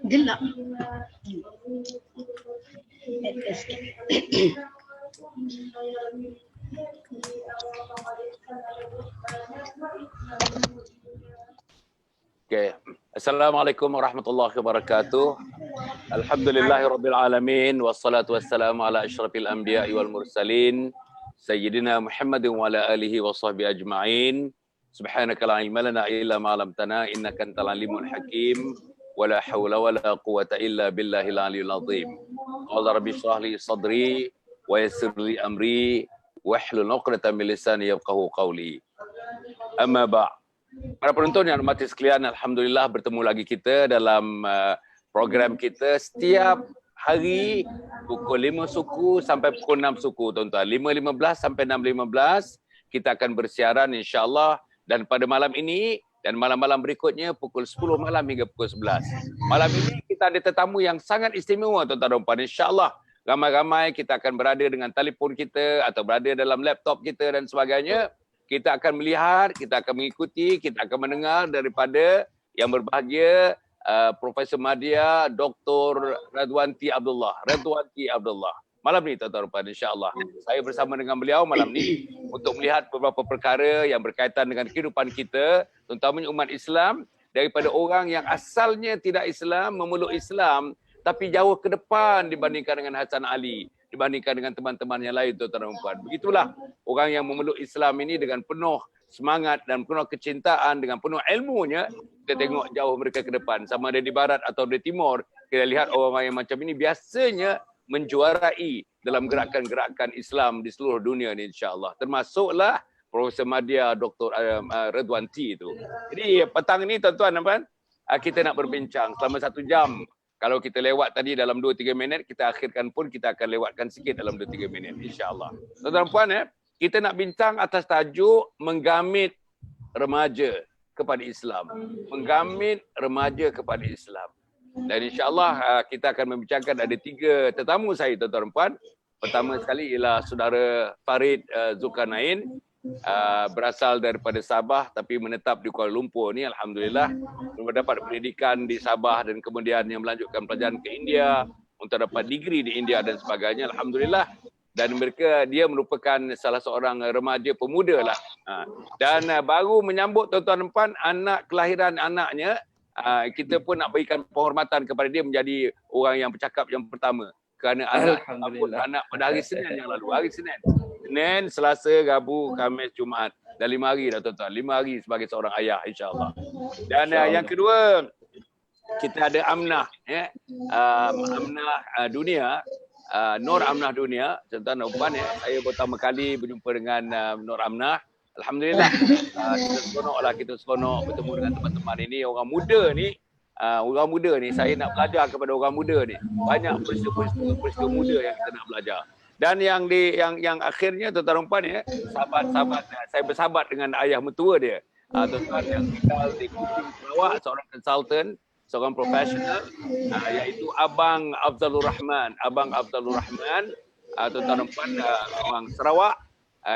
Gelap. Okay. Assalamualaikum warahmatullahi wabarakatuh. Alhamdulillahirabbil alamin wassalatu wassalamu ala asyrafil anbiya'i wal mursalin sayyidina Muhammadin wa ala alihi wa sahbihi ajma'in. Subhanaka la ilma lana illa ma 'allamtana innaka antal alimul hakim. Wala haula wala quwwata illa billahil aliyil azim. Qala rabbi shrah li sadri wa yassir li amri wahlul 'uqdatam min lisani yafqahu qawli. Amma ba'. Para penonton yang hormati sekalian, alhamdulillah bertemu lagi kita dalam program kita setiap hari pukul 5 suku sampai pukul 6 suku, tuan-tuan. 5.15 sampai 6.15 kita akan bersiaran insya-Allah, dan pada malam ini dan malam-malam berikutnya pukul 10 malam hingga pukul 11. Malam ini kita ada tetamu yang sangat istimewa, tuan-tuan dan puan. Insya-Allah ramai-ramai kita akan berada dengan telefon kita atau berada dalam laptop kita dan sebagainya. Kita akan melihat, kita akan mengikuti, kita akan mendengar daripada yang berbahagia Profesor Madya Dr. Redwanti Abdullah. Malam ni tuan-tuan dan puan, insya-Allah saya bersama dengan beliau malam ni untuk melihat beberapa perkara yang berkaitan dengan kehidupan kita, terutamanya umat Islam, daripada orang yang asalnya tidak Islam memeluk Islam tapi jauh ke depan dibandingkan dengan Hasan Ali, dibandingkan dengan teman-teman yang lain, tuan-tuan dan puan. Begitulah orang yang memeluk Islam ini dengan penuh semangat dan penuh kecintaan, dengan penuh ilmunya. Kita tengok jauh mereka ke depan, sama ada di barat atau di timur. Kita lihat orang-orang yang macam ini biasanya menjuarai dalam gerakan-gerakan Islam di seluruh dunia ni, insya-Allah. Termasuklah Profesor Madya Dr. Redwanti itu. Jadi petang ini tuan-tuan dan puan, kita nak berbincang selama 1 jam. Kalau kita lewat tadi dalam 2-3 minit, kita akhirkan pun kita akan lewatkan sikit dalam 2-3 minit, insya-Allah. Tuan-tuan dan puan, kita nak bincang atas tajuk menggamit remaja kepada Islam. Menggamit remaja kepada Islam. Dan insya-Allah kita akan membincangkan, ada 3 tetamu saya, tuan-tuan dan puan. Pertama sekali ialah saudara Farid Zulkarnain, berasal daripada Sabah tapi menetap di Kuala Lumpur ni, alhamdulillah mendapat pendidikan di Sabah dan kemudian yang melanjutkan pelajaran ke India untuk dapat degree di India dan sebagainya, alhamdulillah. Dan dia merupakan salah seorang remaja pemuda lah. Dan baru menyambut, tuan-tuan dan puan, anak kelahiran anaknya. Kita pun nak berikan penghormatan kepada dia menjadi orang yang bercakap yang pertama, kerana anak pada hari Senin yang lalu, hari Senin, Selasa, Rabu, Khamis, Jumaat. Dah 5 hari dah, tuan-tuan. 5 hari sebagai seorang ayah, insya-Allah. Dan yang kedua, kita ada Amnah, Amnah Dunia, Nur Amnah Dunia, tuan-tuan dan puan. Saya pertama kali berjumpa dengan Nur Amnah. Alhamdulillah, kita seronok bertemu dengan teman-teman ini, orang muda ni. Orang muda ni, saya nak belajar kepada orang muda ni. Banyak peristiwa muda yang kita nak belajar. Dan yang akhirnya, tuan-tuan dan puan, sahabat-sahabat, saya bersahabat dengan ayah mertua dia. Tuan-tuan yang tinggal di Kuching, Sarawak, seorang konsultan, seorang profesional, iaitu Abang Afzalur Rahman. Tuan-tuan dan puan, orang Sarawak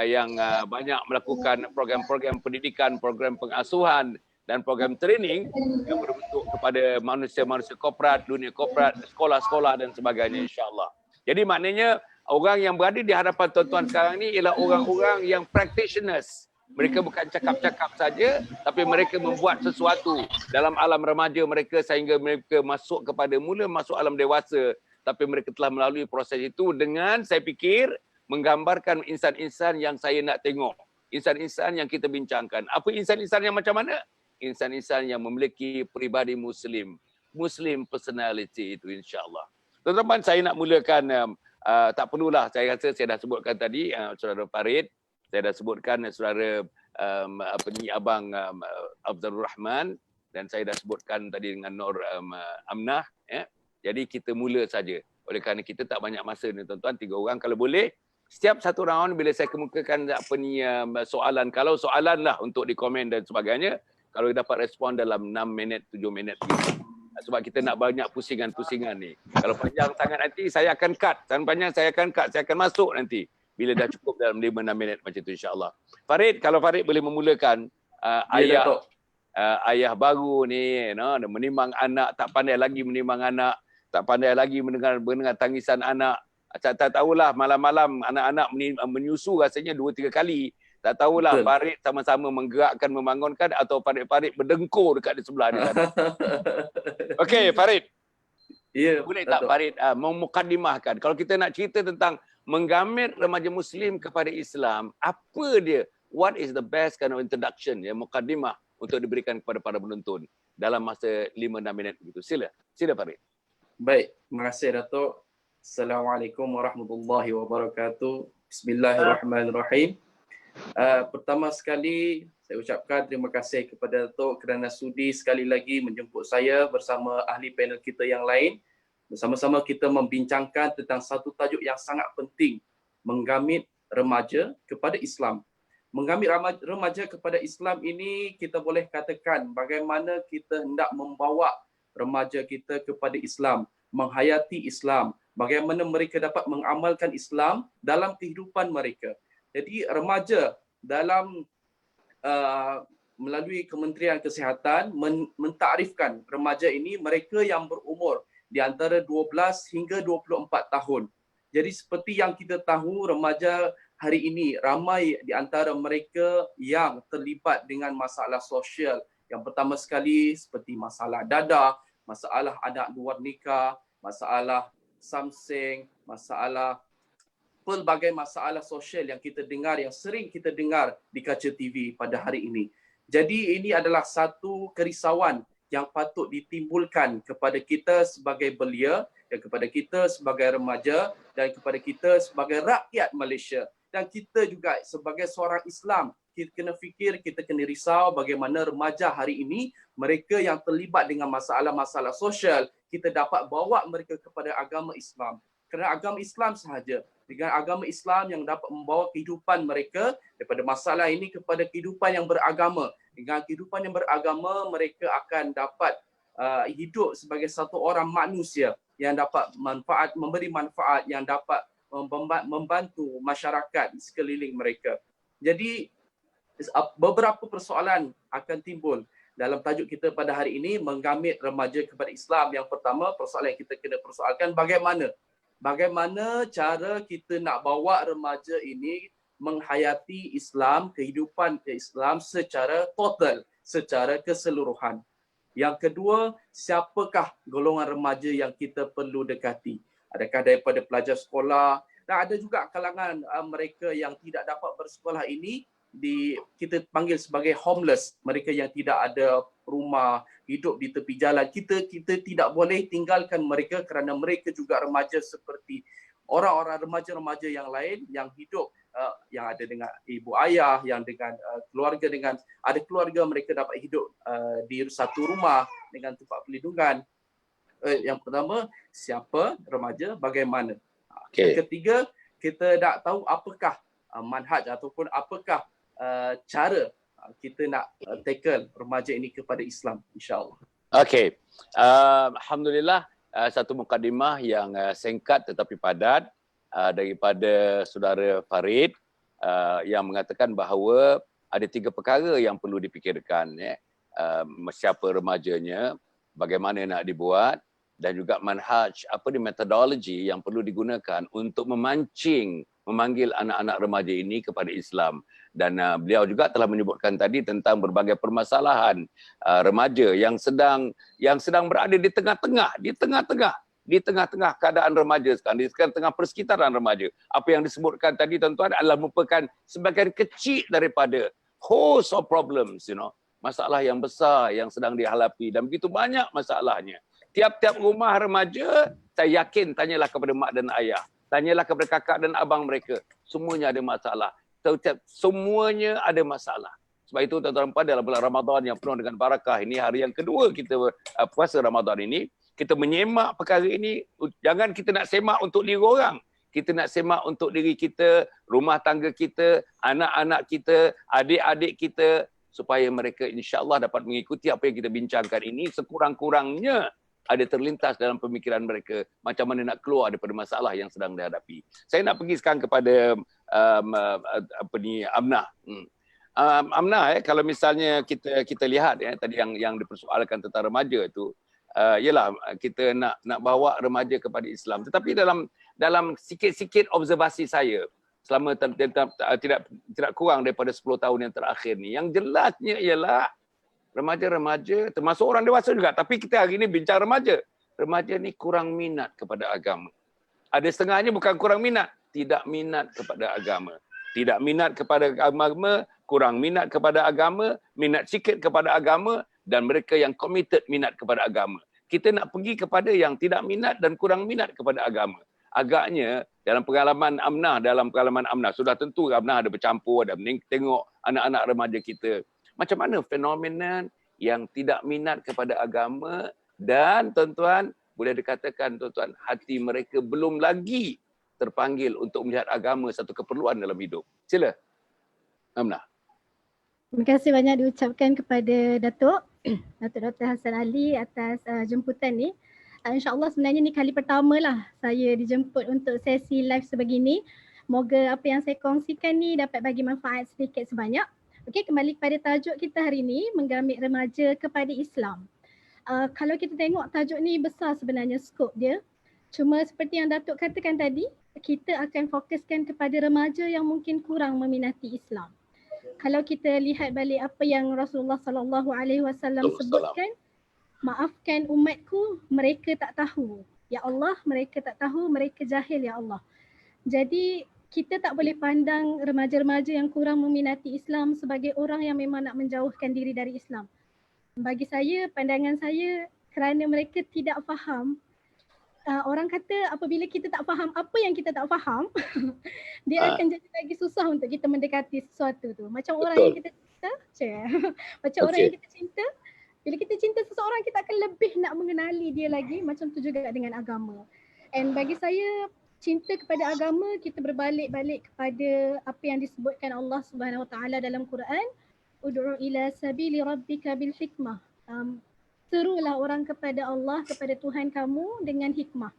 yang banyak melakukan program-program pendidikan, program pengasuhan dan program training yang berbentuk kepada manusia-manusia korporat, dunia korporat, sekolah-sekolah dan sebagainya, insya-Allah. Jadi maknanya orang yang berada di hadapan tuan-tuan sekarang ni ialah orang-orang yang practitioners. Mereka bukan cakap-cakap saja, tapi mereka membuat sesuatu dalam alam remaja mereka sehingga mereka masuk alam dewasa. Tapi mereka telah melalui proses itu dengan, saya fikir, menggambarkan insan-insan yang saya nak tengok. Insan-insan yang kita bincangkan. Apa insan-insan yang macam mana? Insan-insan yang memiliki peribadi Muslim. Muslim personality itu, insya-Allah. Teman-teman, saya nak mulakan, tak perlulah, saya rasa saya dah sebutkan tadi, saudara Farid, saya dah sebutkan saudara Abang Afzalur Rahman, dan saya dah sebutkan tadi dengan Nur Amnah. Jadi kita mula saja. Oleh kerana kita tak banyak masa ni, tuan-tuan, 3 orang. Kalau boleh, setiap satu round bila saya kemukakan soalan, kalau soalan lah untuk dikomen dan sebagainya, kalau dapat respon dalam 6 minit, 7 minit begitu. Sebab kita nak banyak pusingan-pusingan ni. Kalau panjang sangat nanti saya akan cut. Saya akan masuk nanti. Bila dah cukup dalam 5-6 minit macam tu, insya-Allah. Farid, kalau Farid boleh memulakan ayat ayah baru ni, menimang anak, tak pandai lagi menimang anak, tak pandai lagi mendengar tangisan anak. Tak tahulah malam-malam anak-anak menyusu rasanya 2-3 kali. Tak tahulah Betul. parit sama-sama menggerakkan, membangunkan atau parit-parit berdengkur dekat di sebelah dia tadi. Okey, Farid. Ya, Boleh tak Datuk. Farid memukadimahkan, kalau kita nak cerita tentang menggamit remaja Muslim kepada Islam, apa dia? What is the best kind of introduction, mukadimah untuk diberikan kepada para penonton dalam masa 5-6 minit begitu. Sila Farid. Baik, terima kasih Datuk. Assalamualaikum warahmatullahi wabarakatuh. Bismillahirrahmanirrahim. Pertama sekali, saya ucapkan terima kasih kepada Datuk kerana sudi sekali lagi menjemput saya bersama ahli panel kita yang lain. Bersama-sama kita membincangkan tentang satu tajuk yang sangat penting, menggamit remaja kepada Islam. Menggamit remaja kepada Islam ini, kita boleh katakan bagaimana kita hendak membawa remaja kita kepada Islam, menghayati Islam, bagaimana mereka dapat mengamalkan Islam dalam kehidupan mereka. Jadi remaja dalam melalui Kementerian Kesihatan mentarifkan remaja ini mereka yang berumur di antara 12 hingga 24 tahun. Jadi seperti yang kita tahu, remaja hari ini ramai di antara mereka yang terlibat dengan masalah sosial. Yang pertama sekali seperti masalah dadah, masalah anak luar nikah, masalah samseng, masalah pelbagai masalah sosial yang kita dengar, yang sering kita dengar di kaca TV pada hari ini. Jadi ini adalah satu kerisauan yang patut ditimbulkan kepada kita sebagai belia, dan kepada kita sebagai remaja, dan kepada kita sebagai rakyat Malaysia. Dan kita juga sebagai seorang Islam, kita kena fikir, kita kena risau bagaimana remaja hari ini, mereka yang terlibat dengan masalah-masalah sosial, kita dapat bawa mereka kepada agama Islam. Kerana agama Islam sahaja, dengan agama Islam yang dapat membawa kehidupan mereka daripada masalah ini kepada kehidupan yang beragama. Dengan kehidupan yang beragama, mereka akan dapat hidup sebagai satu orang manusia yang dapat memberi manfaat, yang dapat membantu masyarakat di sekeliling mereka. Jadi beberapa persoalan akan timbul dalam tajuk kita pada hari ini, menggamit remaja kepada Islam. Yang pertama, persoalan yang kita kena persoalkan, bagaimana cara kita nak bawa remaja ini menghayati Islam, kehidupan Islam secara total, secara keseluruhan. Yang kedua, siapakah golongan remaja yang kita perlu dekati? Adakah daripada pelajar sekolah, dan ada juga kalangan mereka yang tidak dapat bersekolah ini, kita panggil sebagai homeless, mereka yang tidak ada rumah, hidup di tepi jalan. Kita tidak boleh tinggalkan mereka kerana mereka juga remaja seperti orang-orang remaja-remaja yang lain yang hidup yang ada dengan ibu ayah, yang dengan keluarga, dengan ada keluarga, mereka dapat hidup di satu rumah dengan tempat perlindungan. Yang pertama, siapa remaja, bagaimana. Okay. Yang ketiga, kita nak tahu apakah manhaj ataupun apakah cara kita nak tackle remaja ini kepada Islam, insya-Allah. Okey. Alhamdulillah, satu mukadimah yang singkat tetapi padat daripada saudara Farid yang mengatakan bahawa ada 3 perkara yang perlu dipikirkan, siapa remajanya, bagaimana nak dibuat, dan juga manhaj, metodologi yang perlu digunakan untuk memanggil anak-anak remaja ini kepada Islam. Dan beliau juga telah menyebutkan tadi tentang berbagai permasalahan remaja yang sedang berada di tengah-tengah keadaan remaja sekarang, di tengah persekitaran remaja. Apa yang disebutkan tadi tuan-tuan adalah merupakan sebagian kecil daripada host of problems, masalah yang besar yang sedang dihadapi, dan begitu banyak masalahnya. Tiap-tiap rumah remaja, saya yakin, tanyalah kepada mak dan ayah, tanyalah kepada kakak dan abang mereka, semuanya ada masalah. Semuanya ada masalah. Sebab itu tuan-tuan dalam bulan Ramadan yang penuh dengan barakah ini, hari yang kedua kita puasa Ramadan ini, kita menyemak perkara ini. Jangan kita nak semak untuk diri orang, kita nak semak untuk diri kita, rumah tangga kita, anak-anak kita, adik-adik kita, supaya mereka insya-Allah dapat mengikuti apa yang kita bincangkan ini, sekurang-kurangnya ada terlintas dalam pemikiran mereka macam mana nak keluar daripada masalah yang sedang dihadapi. Saya nak pergi sekarang kepada Amnah. Amnah, kalau misalnya kita lihat tadi yang dipersoalkan tentang remaja itu, ialah kita nak bawa remaja kepada Islam. Tetapi dalam sikit-sikit observasi saya selama tidak kurang daripada 10 tahun yang terakhir ni, yang jelasnya ialah remaja-remaja, termasuk orang dewasa juga, tapi kita hari ini bincang remaja. Remaja ni kurang minat kepada agama. Ada setengahnya bukan kurang minat, tidak minat kepada agama. Tidak minat kepada agama, kurang minat kepada agama, minat sikit kepada agama, dan mereka yang committed minat kepada agama. Kita nak pergi kepada yang tidak minat dan kurang minat kepada agama. Agaknya dalam pengalaman Amnah, sudah tentu Amnah ada bercampur, ada tengok anak-anak remaja kita. Macam mana fenomena yang tidak minat kepada agama, dan tuan-tuan, boleh dikatakan tuan-tuan, hati mereka belum lagi terpanggil untuk melihat agama satu keperluan dalam hidup. Sila, Amnah. Terima kasih banyak diucapkan kepada Datuk Dr. Hassan Ali atas jemputan ni. InsyaAllah sebenarnya ni kali pertama lah saya dijemput untuk sesi live sebegini. Moga apa yang saya kongsikan ni dapat bagi manfaat sedikit sebanyak. Okey, kembali kepada tajuk kita hari ini, menggamit remaja kepada Islam. Kalau kita tengok tajuk ni besar sebenarnya skop dia. Cuma seperti yang Datuk katakan tadi, kita akan fokuskan kepada remaja yang mungkin kurang meminati Islam. Kalau kita lihat balik apa yang Rasulullah SAW sebutkan, maafkan umatku, mereka tak tahu. Ya Allah, mereka tak tahu, mereka jahil ya Allah. Jadi kita tak boleh pandang remaja-remaja yang kurang meminati Islam sebagai orang yang memang nak menjauhkan diri dari Islam. Bagi saya, pandangan saya, kerana mereka tidak faham. Orang kata apabila kita tak faham apa yang kita tak faham, dia akan jadi lagi susah untuk kita mendekati sesuatu tu. Macam orang yang kita cinta, macam orang yang kita cinta, bila kita cinta seseorang, kita akan lebih nak mengenali dia lagi. Macam tu juga dengan agama. And bagi saya, cinta kepada agama, kita berbalik-balik kepada apa yang disebutkan Allah Subhanahu Wa Taala dalam Quran. Ud'u ila sabili rabbika bil hikmah. Serulah orang kepada Allah, kepada Tuhan kamu dengan hikmah.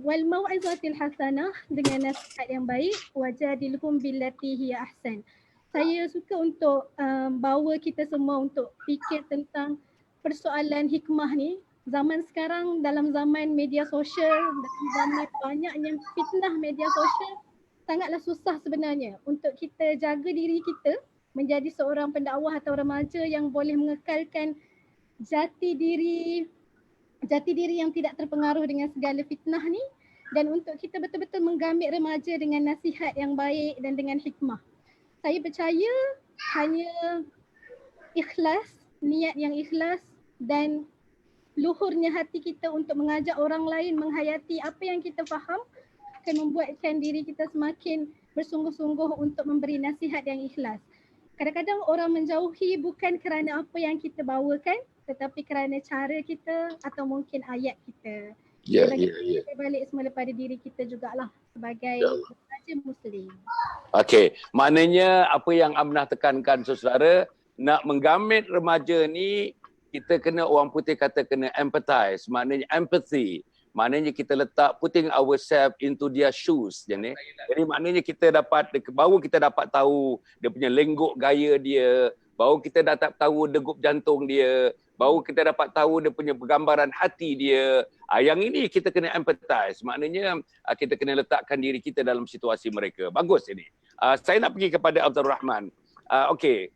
Wal mau'izatil hasanah, dengan nasihat yang baik. Wajadilhum billati hiya ahsan. Saya suka untuk bawa kita semua untuk fikir tentang persoalan hikmah ni. Zaman sekarang, dalam zaman media sosial, dalam zaman banyaknya fitnah media sosial, sangatlah susah sebenarnya untuk kita jaga diri kita menjadi seorang pendakwah atau remaja yang boleh mengekalkan jati diri yang tidak terpengaruh dengan segala fitnah ni, dan untuk kita betul-betul menggamit remaja dengan nasihat yang baik dan dengan hikmah. Saya percaya hanya ikhlas, niat yang ikhlas dan luhurnya hati kita untuk mengajak orang lain menghayati apa yang kita faham akan membuatkan diri kita semakin bersungguh-sungguh untuk memberi nasihat yang ikhlas. Kadang-kadang orang menjauhi bukan kerana apa yang kita bawakan, tetapi kerana cara kita atau mungkin ayat kita. Kita balik semula pada diri kita jugalah sebagai remaja Muslim. Okey, maknanya apa yang Amnah tekankan saudara, nak menggamit remaja ni, kita kena, orang putih kata kena empathize, maknanya empathy. Maknanya kita letak putting ourselves into their shoes. Jadi maknanya baru kita dapat tahu dia punya lenggok gaya dia, baru kita dapat tahu degup jantung dia, baru kita dapat tahu dia punya gambaran hati dia. Yang ini kita kena empathize. Maknanya kita kena letakkan diri kita dalam situasi mereka. Bagus ini. Saya nak pergi kepada Abdul Rahman. Okey.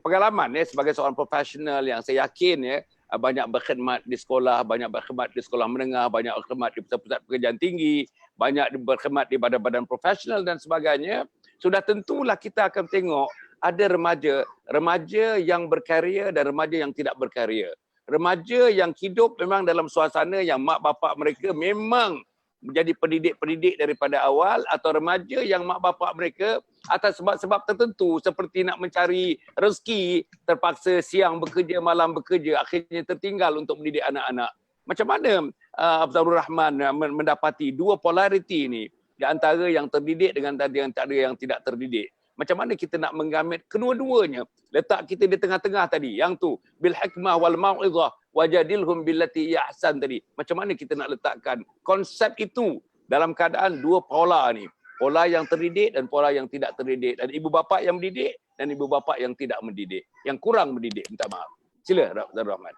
Pengalaman sebagai seorang profesional yang saya yakin banyak berkhidmat di sekolah, banyak berkhidmat di sekolah menengah, banyak berkhidmat di pusat-pusat pekerjaan tinggi, banyak berkhidmat di badan-badan profesional dan sebagainya. Sudah tentulah kita akan tengok ada remaja yang berkarya dan remaja yang tidak berkarya. Remaja yang hidup memang dalam suasana yang mak bapak mereka memang menjadi pendidik-pendidik daripada awal, atau remaja yang mak bapak mereka atas sebab-sebab tertentu seperti nak mencari rezeki, terpaksa siang bekerja, malam bekerja, akhirnya tertinggal untuk mendidik anak-anak. Macam mana Abdul Rahman mendapati dua polariti ini di antara yang terdidik dengan yang tidak terdidik? Macam mana kita nak menggamit kedua-duanya? Letak kita di tengah-tengah tadi, yang tu bil hikmah wal mau'izah wajadilhum billati ahsan tadi. Macam mana kita nak letakkan konsep itu dalam keadaan dua pola ni? Pola yang terdidik dan pola yang tidak terdidik. Dan ibu bapa yang mendidik dan ibu bapa yang tidak mendidik. Yang kurang mendidik, minta maaf. Sila, Dr. Rahman.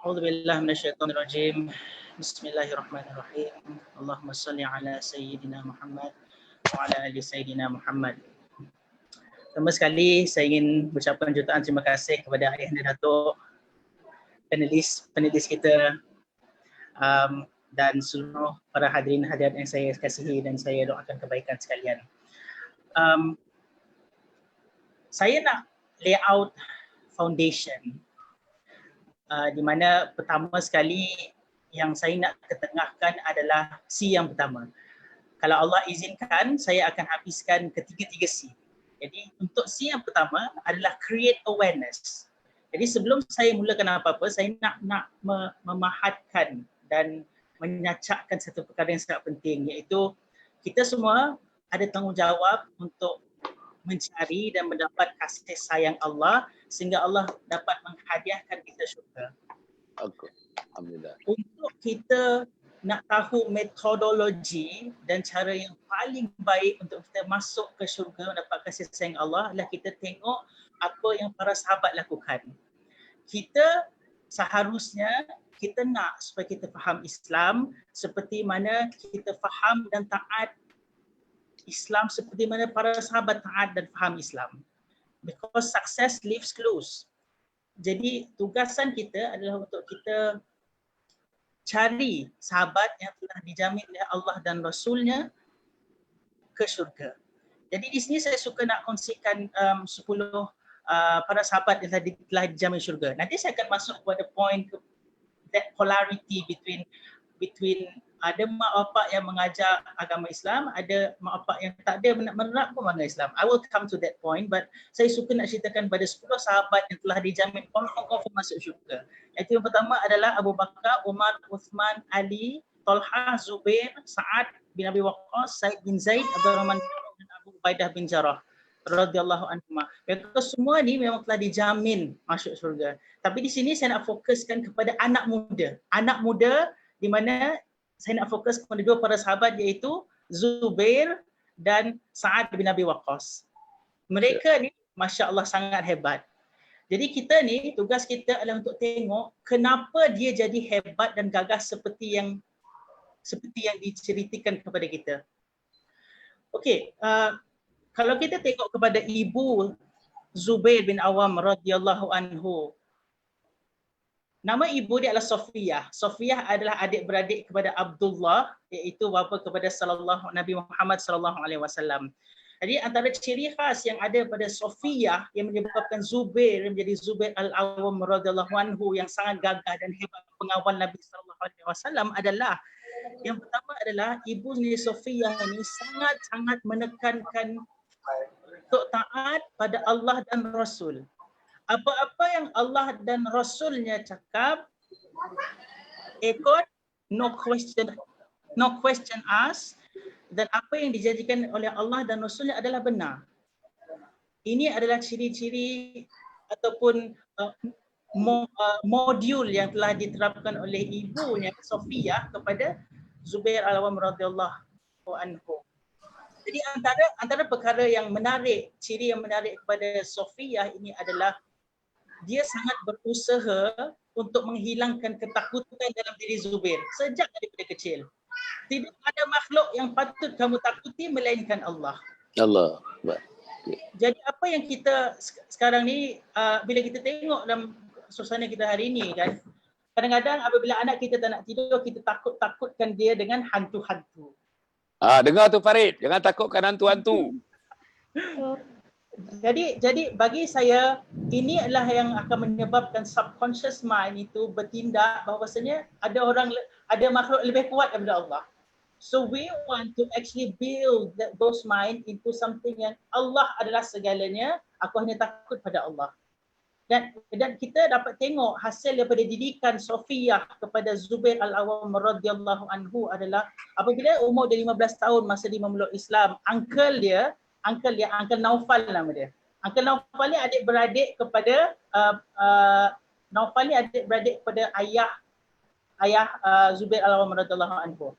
A'udzubillahi minasyaitonirrajim. Bismillahirrahmanirrahim. Allahumma shalli ala sayyidina Muhammad wa ala ali sayyidina Muhammad. Pertama sekali saya ingin mengucapkan jutaan terima kasih kepada Ayahanda Datuk, penulis kita, dan seluruh para hadirin hadirat yang saya kasihi dan saya doakan kebaikan sekalian. Saya nak layout foundation di mana pertama sekali yang saya nak ketengahkan adalah C yang pertama. Kalau Allah izinkan, saya akan habiskan ketiga-tiga C. Jadi untuk C yang pertama adalah create awareness. Jadi sebelum saya mulakan apa-apa, saya nak memahatkan dan menyacakkan satu perkara yang sangat penting, iaitu kita semua ada tanggungjawab untuk mencari dan mendapat kasih sayang Allah sehingga Allah dapat menghadiahkan kita syurga. Alhamdulillah. Untuk kita nak tahu metodologi dan cara yang paling baik untuk kita masuk ke syurga mendapat kasih sayang Allah adalah kita tengok apa yang para sahabat lakukan. Kita seharusnya kita nak supaya kita faham Islam seperti mana kita faham dan taat Islam seperti mana para sahabat taat dan faham Islam. Because success leaves clues. Jadi tugasan kita adalah untuk kita cari sahabat yang telah dijamin oleh Allah dan Rasulnya ke syurga. Jadi di sini saya suka nak kongsikan 10 para sahabat yang telah dijamin syurga. Nanti saya akan masuk kepada point that polarity between ada mak bapak yang mengajar agama Islam, ada mak bapak yang tak ada menerapkan agama Islam. I will come to that point, but saya suka nak ceritakan pada 10 sahabat yang telah dijamin confirm masuk syurga. Yang pertama adalah Abu Bakar, Umar, Uthman, Ali, Talha, Zubair, Sa'ad bin Abi Waqqas, Said bin Zaid, Abdurrahman dan Abu Ubaidah bin Jarrah radhiyallahu anhuma. Mereka semua ni memang telah dijamin masuk syurga. Tapi di sini saya nak fokuskan kepada anak muda. Anak muda di mana saya nak fokus kepada 2 para sahabat iaitu Zubair dan Sa'ad bin Abi Waqqas. Mereka ni Masya Allah sangat hebat. Jadi kita ni tugas kita adalah untuk tengok kenapa dia jadi hebat dan gagah seperti yang diceritakan kepada kita. Okey, kalau kita tengok kepada ibu Zubair bin Awam radhiyallahu anhu, nama ibu dia adalah Sofiyah. Sofiyah adalah adik-beradik kepada Abdullah, iaitu bapa kepada Nabi Muhammad sallallahu alaihi wasallam. Jadi antara ciri khas yang ada pada Sofiyah yang menyebabkan Zubair menjadi Zubair al-Awwam radhiyallahu anhu yang sangat gagah dan hebat pengawal Nabi sallallahu alaihi wasallam adalah yang pertama adalah ibu ni Sofiyah ini sangat-sangat menekankan untuk taat pada Allah dan Rasul. Apa-apa yang Allah dan Rasulnya cakap, ikut, no question asked, dan apa yang dijanjikan oleh Allah dan Rasulnya adalah benar. Ini adalah ciri-ciri ataupun modul yang telah diterapkan oleh ibunya Sofiyah kepada Zubair al-Awwam radhiyallahu anhu. Jadi antara perkara yang menarik, ciri yang menarik kepada Sofiyah ini adalah dia sangat berusaha untuk menghilangkan ketakutan dalam diri Zubair sejak daripada kecil. Tidak ada makhluk yang patut kamu takuti melainkan Allah. Allah. Jadi apa yang kita sekarang ni bila kita tengok dalam suasana kita hari ini kan, kadang-kadang apabila anak kita tak nak tidur, kita takutkan dia dengan hantu-hantu. Dengar tu Farid, jangan takutkan hantu-hantu. Jadi bagi saya ini adalah yang akan menyebabkan subconscious mind itu bertindak bahawasanya ada makhluk lebih kuat daripada Allah. So we want to actually build those mind into something yang Allah adalah segalanya, aku hanya takut pada Allah. Dan kita dapat tengok hasil daripada didikan Sofiyah kepada Zubair al-Awwam radhiyallahu anhu adalah apabila umur dia 15 tahun masa dia memeluk Islam, Uncle Naufal nama dia. Uncle Naufal ni adik-beradik kepada ayah Zubair al-Awwam radhiyallahu anhu.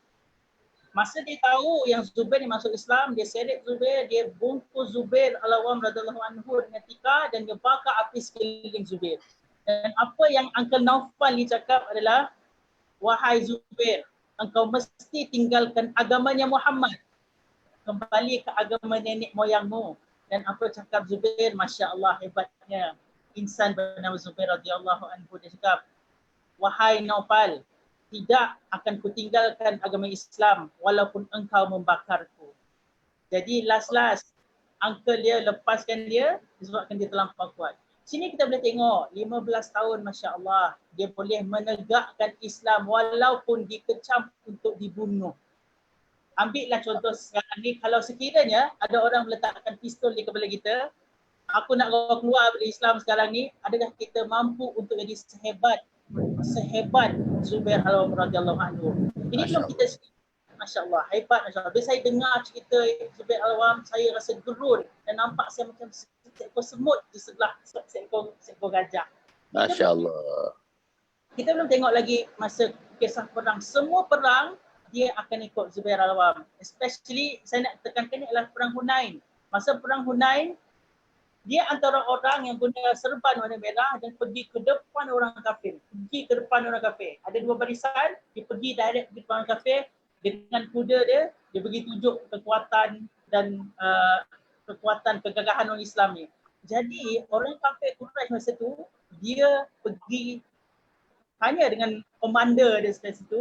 Masa dia tahu yang Zubair ni masuk Islam, dia seret Zubair, dia bungkus Zubair Al-Awwam radhiyallahu anhu dengan tikar dan dia bakar api sekeliling Zubair. Dan apa yang Uncle Naufal ni cakap adalah, wahai Zubair, engkau mesti tinggalkan agamanya Muhammad. Kembali ke agama nenek moyangmu. Dan apa cakap Zubair, Masya Allah hebatnya. Insan bernama Zubair radhiyallahu anhu, dia cakap, wahai Naufal, tidak akan kutinggalkan agama Islam walaupun engkau membakarku. Jadi last uncle dia lepaskan dia disebabkan dia terlampau kuat. Sini kita boleh tengok 15 tahun Masya Allah dia boleh menegakkan Islam walaupun dikecam untuk dibunuh. Ambillah contoh sekarang ni, kalau sekiranya ada orang meletakkan pistol di kepala kita, aku nak keluar dari Islam sekarang ni, adakah kita mampu untuk jadi sehebat Zubair Al-Awwam radhiyallahu anhu? Ini belum kita Masya Allah, hebat Masya Allah. Bila saya dengar cerita Zubair Al-Awwam, saya rasa gerun dan nampak saya macam seekor semut di sebelah seekor gajah. Masya Allah. Kita belum tengok lagi masa kisah perang. Semua perang dia akan ikut Zubair Al-Awwam. Especially saya nak tekankan ni adalah perang Hunain. Masa perang Hunain, dia antara orang yang guna serban warna merah dan pergi ke depan orang kafir. Ada dua barisan, dia pergi direct ke depan orang kafir dengan kuda dia pergi tunjuk kekuatan dan kekuatan kegagahan orang Islam ni. Jadi orang kafir Quraisy masa tu, dia pergi tanya dengan komander dia sebelah situ,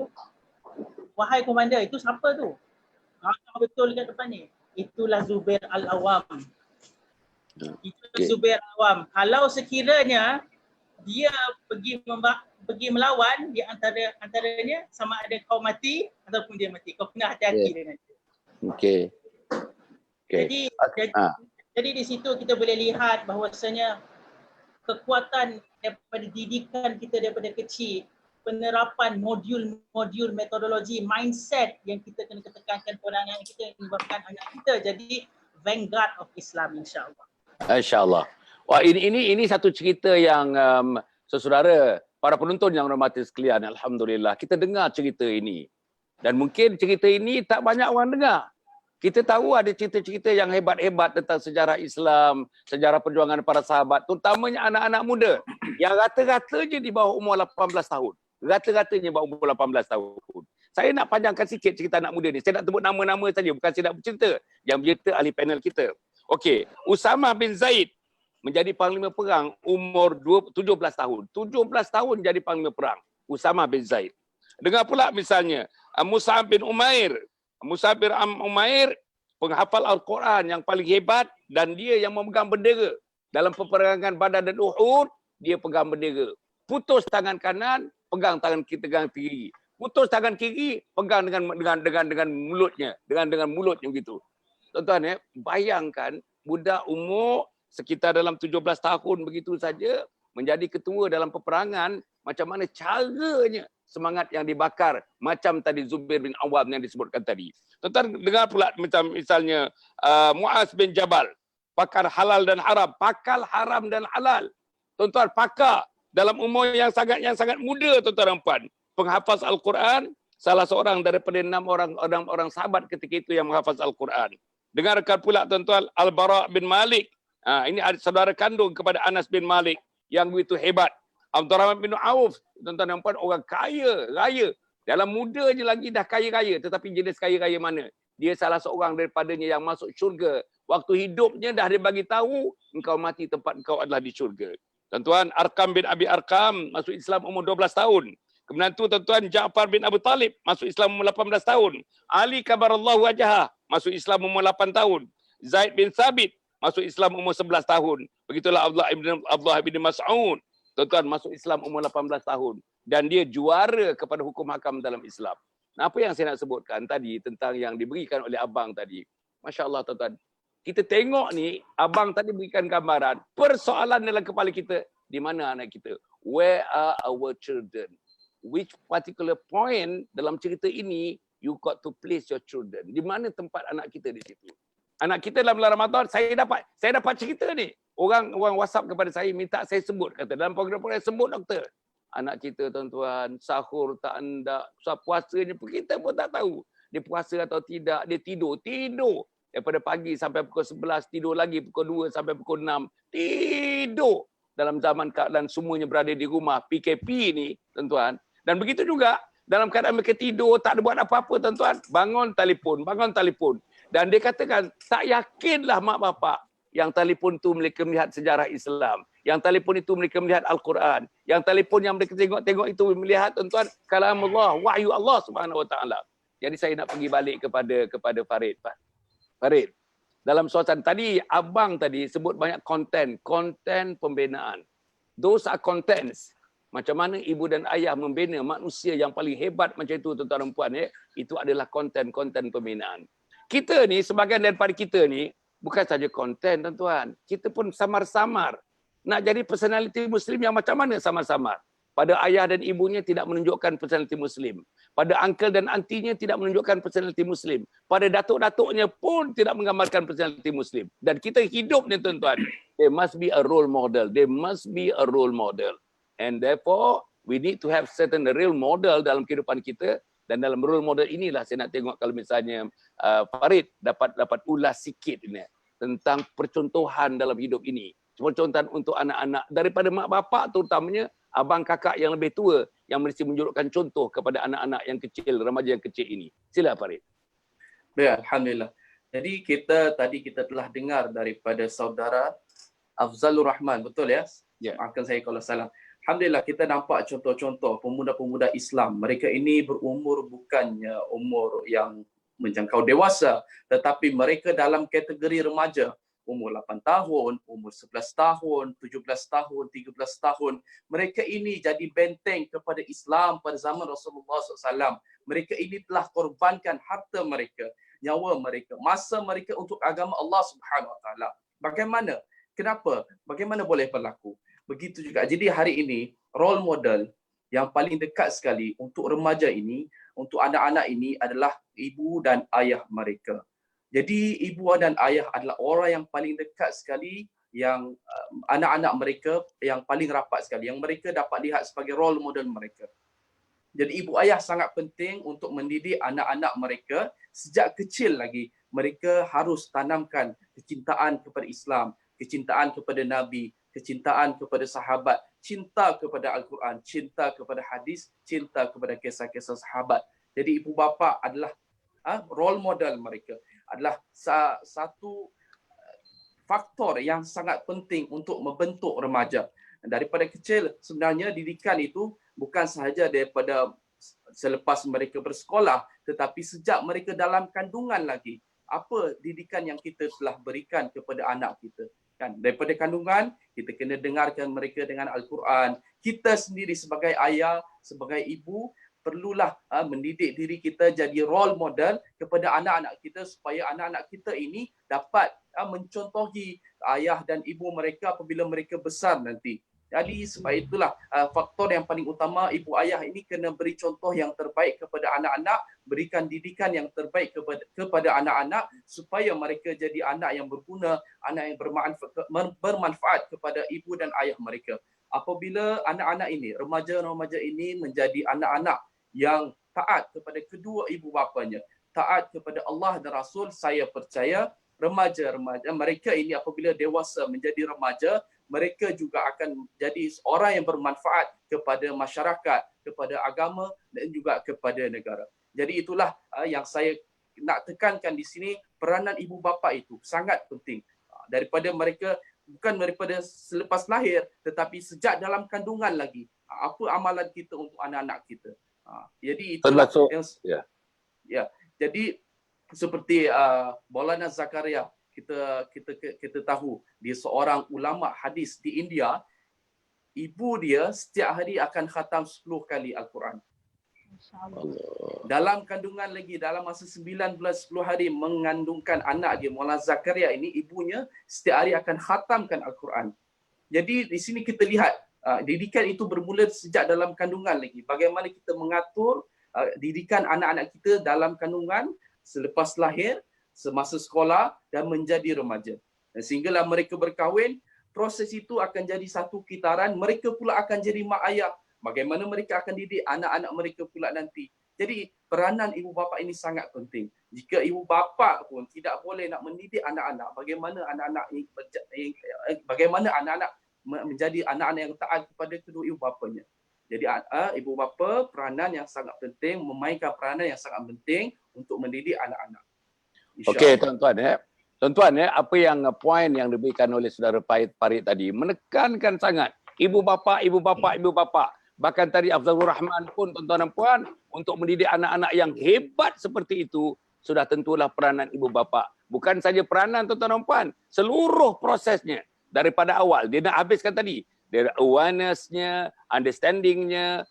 wahai komander, itu siapa tu? Betul dekat depan ni. Itulah Zubair Al-Awwam. Zubair Al-Awwam. Kalau sekiranya dia pergi melawan, dia antaranya sama ada kau mati ataupun dia mati. Kau kena hati-hati dengan dia. Okey. Jadi di situ kita boleh lihat bahawasanya kekuatan daripada didikan kita daripada kecil, penerapan modul metodologi, mindset yang kita kena tekankan kepada anak kita, menyebabkan anak kita jadi vanguard of Islam, insya-Allah. InsyaAllah. Wah, ini satu cerita yang saudara, para penonton yang hormati sekalian, alhamdulillah kita dengar cerita ini. Dan mungkin cerita ini tak banyak orang dengar. Kita tahu ada cerita-cerita yang hebat-hebat tentang sejarah Islam, sejarah perjuangan para sahabat, terutamanya anak-anak muda yang rata-ratanya di bawah umur 18 tahun. Rata-ratanya bawah umur 18 tahun. Saya nak panjangkan sikit cerita anak muda ni. Saya nak sebut nama-nama saja, bukan saya nak bercerita. Yang bercerita ahli panel kita. Okey, Usamah bin Zaid menjadi panglima perang umur 17 tahun. 17 tahun jadi panglima perang. Usamah bin Zaid. Dengar pula misalnya Mus'ab bin Umair. Mus'ab bin Umair penghafal Al-Quran yang paling hebat dan dia yang memegang bendera. Dalam peperangan Badar dan Uhud, dia pegang bendera. Putus tangan kanan, pegang tangan kiri. Putus tangan kiri, pegang dengan mulutnya, dengan mulutnya begitu. Tuan-tuan ya, bayangkan budak umur sekitar dalam 17 tahun begitu saja menjadi ketua dalam peperangan, macam mana caranya semangat yang dibakar macam tadi Zubair bin Awwam yang disebutkan tadi. Tuan-tuan dengar pula macam misalnya Muaz bin Jabal, pakar halal dan haram, pakar haram dan halal. Tuan-tuan, pakar dalam umur yang sangat muda, tuan-tuan dan puan, penghafaz Al-Quran, salah seorang daripada 6 orang sahabat ketika itu yang menghafaz Al-Quran. Dengarkan pula tuan-tuan Al-Bara bin Malik. Ini saudara kandung kepada Anas bin Malik yang begitu hebat. Abdurrahman bin Auf, tuan-tuan dan puan, orang kaya raya. Dalam muda je lagi dah kaya raya, tetapi jenis kaya raya mana? Dia salah seorang daripadanya yang masuk syurga. Waktu hidupnya dah dia bagi tahu, engkau mati tempat engkau adalah di syurga. Tuan-tuan, Arkam bin Abi Arkam masuk Islam umur 12 tahun. Kemudian tu tuan-tuan Ja'far bin Abu Talib masuk Islam umur 18 tahun. Ali kabarallahu wajhah masuk Islam umur 8 tahun. Zaid bin Thabit masuk Islam umur 11 tahun. Begitulah Abdullah bin Mas'ud, tuan-tuan, masuk Islam umur 18 tahun dan dia juara kepada hukum hakam dalam Islam. Nah, apa yang saya nak sebutkan tadi tentang yang diberikan oleh abang tadi. Masya-Allah tuan-tuan. Kita tengok ni abang tadi berikan gambaran persoalan dalam kepala kita, di mana anak kita? Where are our children? Which particular point dalam cerita ini you got to place your children? Di mana tempat anak kita di situ? Anak kita dalam bulan Ramadan, saya dapat cerita ni. Orang WhatsApp kepada saya minta saya sebut, kata dalam program-program sebut doktor. Anak kita tuan-tuan sahur tak hendak, puasanya pun kita pun tak tahu. dia puasa atau tidak, dia tidur daripada pagi sampai pukul 11, tidur lagi pukul 2 sampai pukul 6, tidur dalam zaman keadaan semuanya berada di rumah PKP ni tuan-tuan. Dan begitu juga dalam keadaan mereka tidur, tak ada buat apa-apa tuan-tuan, bangun telefon. Dan dia katakan, tak yakinlah mak bapak yang telefon tu mereka melihat sejarah Islam, yang telefon itu mereka melihat Al-Quran, yang telefon yang mereka tengok itu melihat tuan-tuan kalam Allah, wahyu Allah Subhanahu Wa Taala. Jadi saya nak pergi balik kepada Farid. Farid, dalam suasana tadi abang tadi sebut banyak konten pembinaan. Those are contents. Macam mana ibu dan ayah membina manusia yang paling hebat macam itu tuan-tuan dan puan, ya, itu adalah konten pembinaan. Kita ni, sebahagian daripada kita ni bukan saja konten tuan-tuan, kita pun samar-samar nak jadi personality Muslim yang macam mana samar-samar. Pada ayah dan ibunya tidak menunjukkan personality Muslim. Pada uncle dan antinya tidak menunjukkan personality Muslim. Pada datuk-datuknya pun tidak menggambarkan personality Muslim. Dan kita hidup ni tuan-tuan, there must be a role model. There must be a role model. And therefore, we need to have certain real model dalam kehidupan kita. Dan dalam role model inilah saya nak tengok kalau misalnya Farid dapat ulas sikit ini tentang percontohan dalam hidup ini. Percontohan untuk anak-anak daripada mak bapak terutamanya, abang kakak yang lebih tua yang mesti menunjukkan contoh kepada anak-anak yang kecil, remaja yang kecil ini. Sila Farid. Baik, alhamdulillah. Jadi kita telah dengar daripada saudara Afzalur Rahman, betul ya? Ya. Maafkan saya kalau salah. Alhamdulillah kita nampak contoh-contoh pemuda-pemuda Islam. Mereka ini berumur bukannya umur yang menjangkau dewasa, tetapi mereka dalam kategori remaja. Umur 8 tahun, umur 11 tahun, 17 tahun, 13 tahun. Mereka ini jadi benteng kepada Islam pada zaman Rasulullah SAW. Mereka ini telah korbankan harta mereka, nyawa mereka, masa mereka untuk agama Allah Subhanahu Wa Taala. Bagaimana? Kenapa? Bagaimana boleh berlaku? Begitu juga. Jadi hari ini, role model yang paling dekat sekali untuk remaja ini, untuk anak-anak ini adalah ibu dan ayah mereka. Jadi ibu dan ayah adalah orang yang paling dekat sekali, yang anak-anak mereka yang paling rapat sekali, yang mereka dapat lihat sebagai role model mereka. Jadi ibu ayah sangat penting untuk mendidik anak-anak mereka sejak kecil lagi. Mereka harus tanamkan kecintaan kepada Islam, kecintaan kepada Nabi, kecintaan kepada sahabat, cinta kepada Al-Quran, cinta kepada hadis, cinta kepada kisah-kisah sahabat. Jadi ibu bapa adalah role model mereka, adalah satu faktor yang sangat penting untuk membentuk remaja. Daripada kecil sebenarnya didikan itu bukan sahaja daripada selepas mereka bersekolah, tetapi sejak mereka dalam kandungan lagi. Apa didikan yang kita telah berikan kepada anak kita? Kan, daripada kandungan kita kena dengarkan mereka dengan Al-Quran. Kita sendiri sebagai ayah, sebagai ibu perlulah mendidik diri kita jadi role model kepada anak-anak kita supaya anak-anak kita ini dapat mencontohi ayah dan ibu mereka apabila mereka besar nanti. Jadi sebab itulah faktor yang paling utama, ibu ayah ini kena beri contoh yang terbaik kepada anak-anak, berikan didikan yang terbaik kepada anak-anak supaya mereka jadi anak yang berguna, anak yang bermanfaat kepada ibu dan ayah mereka. Apabila anak-anak ini, remaja-remaja ini menjadi anak-anak yang taat kepada kedua ibu bapanya, taat kepada Allah dan Rasul, saya percaya remaja-remaja mereka ini apabila dewasa menjadi remaja, mereka juga akan jadi orang yang bermanfaat kepada masyarakat, kepada agama dan juga kepada negara. Jadi itulah yang saya nak tekankan di sini, peranan ibu bapa itu sangat penting. Daripada mereka, bukan daripada selepas lahir, tetapi sejak dalam kandungan lagi. Apa amalan kita untuk anak-anak kita? Jadi itulah yang ya. Jadi seperti Maulana Zakaria, kita tahu dia seorang ulama hadis di India. Ibu dia setiap hari akan khatam 10 kali Al-Quran. Dalam kandungan lagi, dalam masa 9 bulan 10 hari mengandungkan anak dia, Maulana Zakaria ini, ibunya setiap hari akan khatamkan Al-Quran. Jadi di sini kita lihat didikan itu bermula sejak dalam kandungan lagi. Bagaimana kita mengatur didikan anak-anak kita dalam kandungan, selepas lahir, semasa sekolah dan menjadi remaja. Dan sehinggalah mereka berkahwin, proses itu akan jadi satu kitaran. Mereka pula akan jadi mak ayah. Bagaimana mereka akan didik anak-anak mereka pula nanti. Jadi peranan ibu bapa ini sangat penting. Jika ibu bapa pun tidak boleh nak mendidik anak-anak, bagaimana anak-anak menjadi anak-anak yang taat kepada kedua ibu bapanya. Jadi ibu bapa peranan yang sangat penting, memainkan peranan yang sangat penting untuk mendidik anak-anak. Okey tuan-tuan Tuan-tuan apa yang poin yang diberikan oleh saudara Farid tadi menekankan sangat ibu bapa. Bahkan tadi Afzalur Rahman pun tuan-tuan dan puan untuk mendidik anak-anak yang hebat seperti itu sudah tentulah peranan ibu bapa. Bukan saja peranan tuan-tuan dan puan, seluruh prosesnya daripada awal dia nak habiskan tadi. Dari awareness-nya, understanding-nya,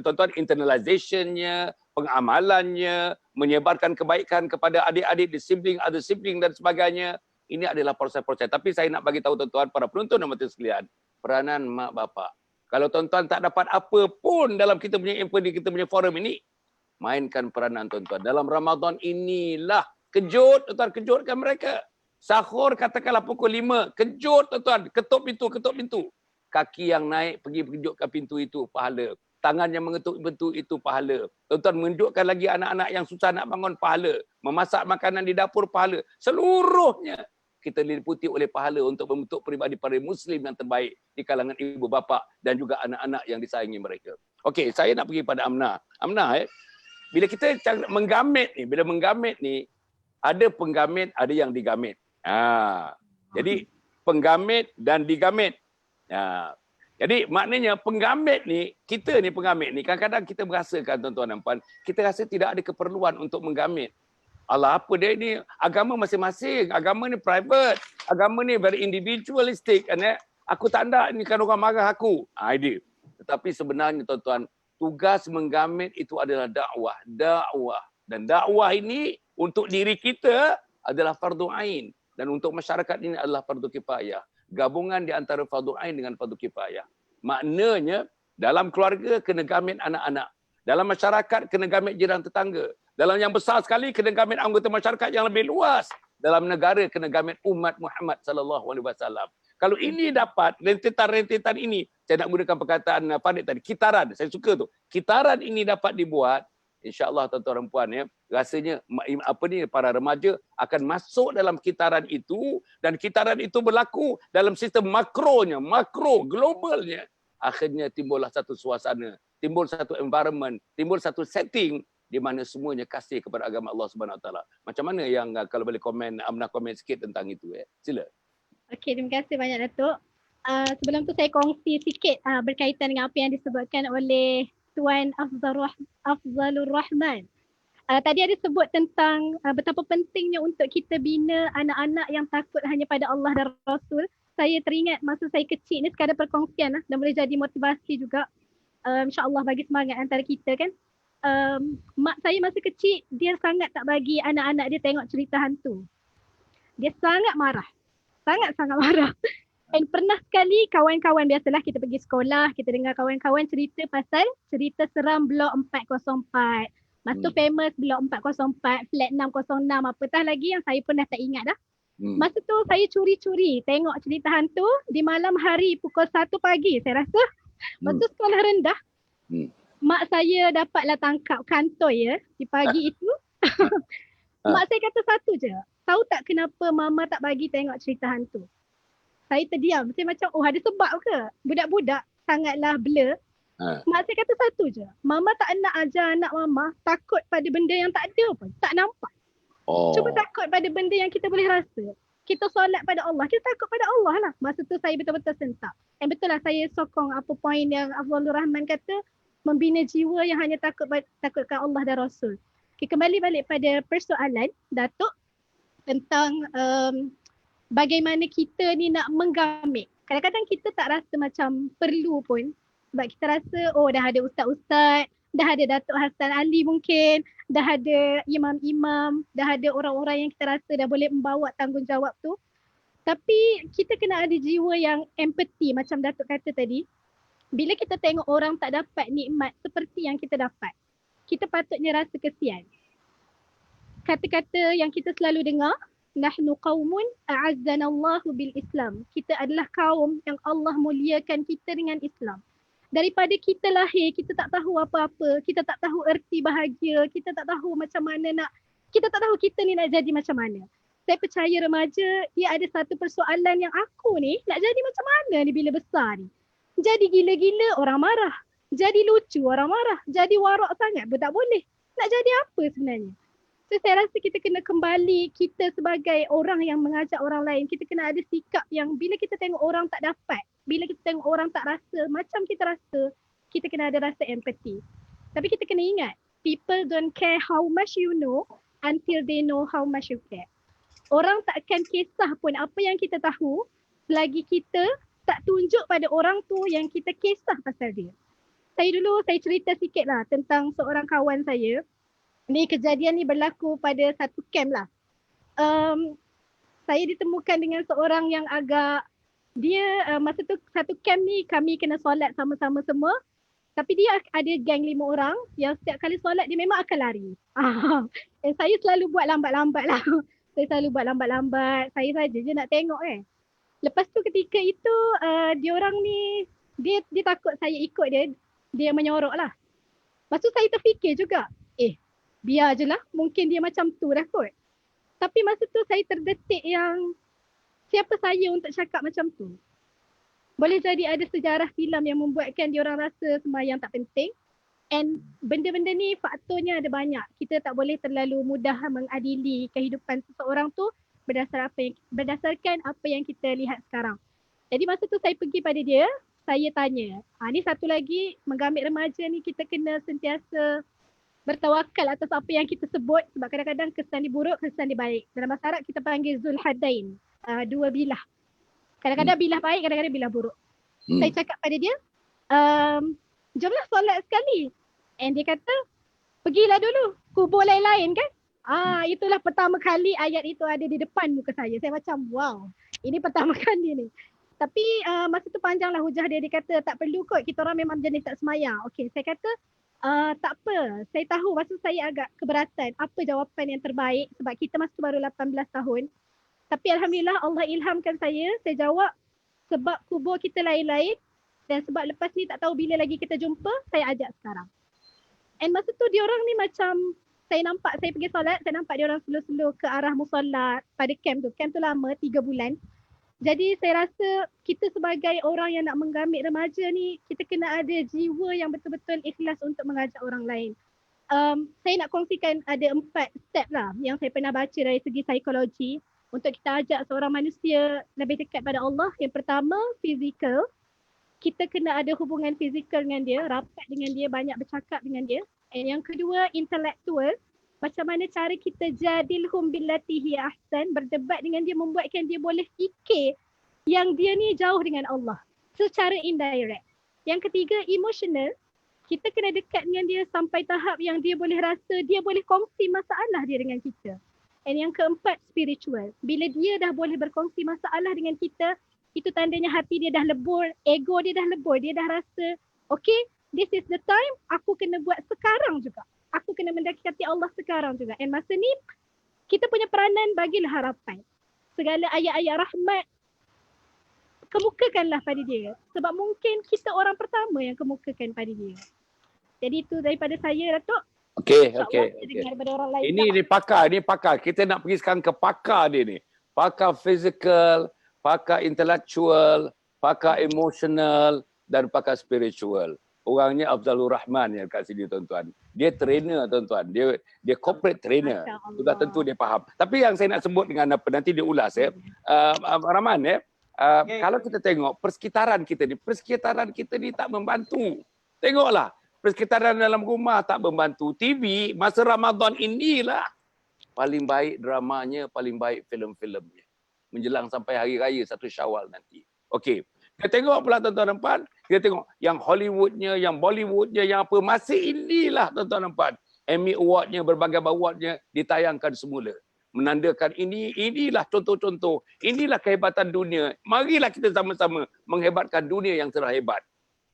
tuan-tuan internalization-nya, pengamalannya, menyebarkan kebaikan kepada adik-adik, sibling, other sibling dan sebagainya. Ini adalah proses-proses. Tapi saya nak bagi tahu tuan-tuan para penonton dan mata sekalian, peranan mak bapak. Kalau tuan-tuan tak dapat apa pun dalam kita punya empathy, kita punya forum ini, mainkan peranan tuan-tuan. Dalam Ramadan inilah kejut, tuan-tuan, kejutkan mereka. Sahur katakanlah pukul 5, kejut tuan-tuan, ketuk pintu. Kaki yang naik pergi kejutkan pintu itu pahala. Tangan yang mengetuk pintu itu pahala. Tuan-tuan menunjukkan lagi anak-anak yang susah nak bangun pahala. Memasak makanan di dapur pahala. Seluruhnya kita diliputi oleh pahala untuk membentuk peribadi Muslim yang terbaik di kalangan ibu bapa dan juga anak-anak yang disayangi mereka. Okey, saya nak pergi pada Amna. Amna, bila kita menggamit ni, ada penggamit, ada yang digamit. Jadi penggamit dan digamit. Jadi maknanya penggamit ni, kita ni penggamit ni, kadang-kadang kita merasakan tuan-tuan dan puan, kita rasa tidak ada keperluan untuk menggamit. Allah, apa dia ni? Agama masing-masing. Agama ni private. Agama ni very individualistic. Aku tak nak ni kan orang marah aku. Idea. Tetapi sebenarnya tuan-tuan, tugas menggamit itu adalah dakwah. Dan dakwah ini untuk diri kita adalah fardu ain. Dan untuk masyarakat ini adalah fardu kifayah. Gabungan di antara fardu ain dengan fardu kifayah. Maknanya, dalam keluarga kena gamit anak-anak. Dalam masyarakat kena gamit jiran tetangga. Dalam yang besar sekali kena gamit anggota masyarakat yang lebih luas. Dalam negara kena gamit umat Muhammad sallallahu alaihi wasallam. Kalau ini dapat rentetan-rentetan ini, saya nak gunakan perkataan Farid tadi, kitaran. Saya suka tu. Kitaran ini dapat dibuat, insya-Allah tuan-tuan dan puan rasanya para remaja akan masuk dalam kitaran itu dan kitaran itu berlaku dalam sistem makronya, globalnya. Akhirnya timbullah satu suasana, timbul satu environment, timbul satu setting di mana semuanya kasih kepada agama Allah Subhanahu Wa Taala. Macam mana yang kalau boleh komen, Amna komen sikit tentang itu Sila. Okey, terima kasih banyak Datuk. Sebelum tu saya kongsi sikit berkaitan dengan apa yang disebutkan oleh Tuan Afzalur Rahman. Tadi ada sebut tentang betapa pentingnya untuk kita bina anak-anak yang takut hanya pada Allah dan Rasul. Saya teringat masa saya kecil ni, sekadar perkongsian dan boleh jadi motivasi juga. InsyaAllah bagi semangat antara kita kan. Mak saya masa kecil, dia sangat tak bagi anak-anak dia tengok cerita hantu. Dia sangat marah. Sangat-sangat marah. Dan pernah sekali kawan-kawan, biasalah kita pergi sekolah, kita dengar kawan-kawan cerita pasal cerita seram blok 404. Masa tu famous blok 404, flat 606, apatah lagi yang saya pun dah tak ingat dah. Masa tu saya curi-curi tengok cerita hantu di malam hari pukul 1 pagi saya rasa. Masa sekolah rendah. Mak saya dapatlah tangkap kantoi di pagi itu. Mak saya kata satu je. Tahu tak kenapa mama tak bagi tengok cerita hantu? Saya terdiam. Saya macam, ada sebab ke? Budak-budak sangatlah blur. Mak saya kata satu je. Mama tak nak ajar anak mama takut pada benda yang tak ada pun. Tak nampak. Cuba takut pada benda yang kita boleh rasa. Kita solat pada Allah. Kita takut pada Allah lah. Masa tu saya betul-betul sentak. Dan betul lah saya sokong apa poin yang Afzalur Rahman kata. Membina jiwa yang hanya takutkan Allah dan Rasul. Okay, kembali balik pada persoalan Datuk tentang bagaimana kita ni nak menggamit. Kadang-kadang kita tak rasa macam perlu pun sebab kita rasa dah ada ustaz-ustaz, dah ada Datuk Hassan Ali mungkin, dah ada imam-imam, dah ada orang-orang yang kita rasa dah boleh membawa tanggungjawab tu. Tapi kita kena ada jiwa yang empathy macam Datuk kata tadi. Bila kita tengok orang tak dapat nikmat seperti yang kita dapat, kita patutnya rasa kesian. Kata-kata yang kita selalu dengar, nahnu qaumun a'azzanallahu bil Islam. Kita adalah kaum yang Allah muliakan kita dengan Islam. Daripada kita lahir, kita tak tahu apa-apa, kita tak tahu erti bahagia, kita tak tahu macam mana kita tak tahu kita ni nak jadi macam mana. Saya percaya remaja, dia ada satu persoalan yang aku ni nak jadi macam mana ni bila besar ni. Jadi gila-gila orang marah. Jadi lucu orang marah. Jadi warak sangat pun tak boleh. Nak jadi apa sebenarnya? So saya rasa kita kena kembali, kita sebagai orang yang mengajak orang lain, kita kena ada sikap yang bila kita tengok orang tak dapat, bila kita tengok orang tak rasa macam kita rasa, kita kena ada rasa empathy. Tapi kita kena ingat, people don't care how much you know until they know how much you care. Orang tak akan kisah pun apa yang kita tahu selagi kita tak tunjuk pada orang tu yang kita kisah pasal dia. Saya cerita sikit lah tentang seorang kawan saya. Ni kejadian ni berlaku pada satu camp lah. Saya ditemukan dengan seorang yang agak, dia masa tu satu camp ni kami kena solat sama-sama semua. Tapi dia ada geng 5 orang yang setiap kali solat dia memang akan lari. Dan saya selalu buat lambat-lambat lah. Saya selalu buat lambat-lambat. Saya saja je nak tengok Lepas tu ketika itu diorang ni dia takut saya ikut dia. Dia menyorok lah. Lepas tu saya terfikir juga. Biar je lah. Mungkin dia macam tu dah kot. Tapi masa tu saya terdetik yang siapa saya untuk cakap macam tu. Boleh jadi ada sejarah silam yang membuatkan diorang rasa sembahyang tak penting. And benda-benda ni faktornya ada banyak. Kita tak boleh terlalu mudah mengadili kehidupan seseorang tu berdasarkan apa yang kita lihat sekarang. Jadi masa tu saya pergi pada dia, saya tanya, ni satu lagi menggamit remaja ni kita kena sentiasa bertawakal atas apa yang kita sebut sebab kadang-kadang kesan dia buruk, kesan dia baik. Dalam bahasa Arab kita panggil Zul Hadain, 2 bilah. Kadang-kadang bilah baik, kadang-kadang bilah buruk. Saya cakap pada dia, jomlah solat sekali. And dia kata, pergilah dulu, kubur lain-lain kan. Itulah pertama kali ayat itu ada di depan muka saya. Saya macam, wow, ini pertama kali ni. Tapi masa tu panjanglah hujah dia. Dia kata, tak perlu kot, kita orang memang jenis tak semayang. Okey, saya kata, tak apa. Saya tahu masa saya agak keberatan apa jawapan yang terbaik sebab kita masa baru 18 tahun. Tapi Alhamdulillah Allah ilhamkan saya jawab sebab kubur kita lain-lain dan sebab lepas ni tak tahu bila lagi kita jumpa, saya ajak sekarang. And masa tu diorang ni macam, saya nampak, saya pergi solat, saya nampak diorang slow-slow ke arah musola pada camp tu. Camp tu lama, 3 bulan. Jadi saya rasa kita sebagai orang yang nak menggamit remaja ni, kita kena ada jiwa yang betul-betul ikhlas untuk mengajak orang lain. Saya nak kongsikan ada 4 step lah yang saya pernah baca dari segi psikologi untuk kita ajak seorang manusia lebih dekat pada Allah. Yang pertama, physical. Kita kena ada hubungan fizikal dengan dia, rapat dengan dia, banyak bercakap dengan dia. And yang kedua, intellectual. Macam mana cara kita jadilhum billati hiya ahsan, berdebat dengan dia, membuatkan dia boleh fikir yang dia ni jauh dengan Allah secara indirect. Yang ketiga, emotional. Kita kena dekat dengan dia sampai tahap yang dia boleh rasa, dia boleh kongsi masalah dia dengan kita. And yang keempat, spiritual. Bila dia dah boleh berkongsi masalah dengan kita, itu tandanya hati dia dah lebur, ego dia dah lebur, dia dah rasa, okay, this is the time, aku kena buat sekarang juga. Aku kena mendekati Allah sekarang juga. And masa ni, kita punya peranan bagilah harapan. Segala ayat-ayat rahmat, kemukakanlah pada dia. Sebab mungkin kita orang pertama yang kemukakan pada dia. Jadi itu daripada saya, Datuk. Okey. Daripada orang lain. Ini pakar. Kita nak pergi sekarang ke pakar dia ni. Pakar physical, pakar intellectual, pakar emotional dan pakar spiritual. Orangnya Afzalur Rahman yang kat sini tuan-tuan. Dia trainer tuan-tuan. Dia corporate trainer. Sudah tentu dia faham. Tapi yang saya nak sebut dengan apa nanti dia ulas Rahman kalau kita tengok persekitaran kita ni tak membantu. Tengoklah persekitaran dalam rumah tak membantu. TV masa Ramadan inilah paling baik dramanya, paling baik filem-filemnya. Menjelang sampai hari raya 1 Syawal nanti. Okey. Kita tengok pula tuan-tuan dan puan, kita tengok yang Hollywoodnya, yang Bollywoodnya, yang apa, masih inilah tuan-tuan dan puan. Emmy Awardnya, berbagai awardnya ditayangkan semula. Menandakan inilah contoh-contoh, inilah kehebatan dunia. Marilah kita sama-sama menghebatkan dunia yang terhebat.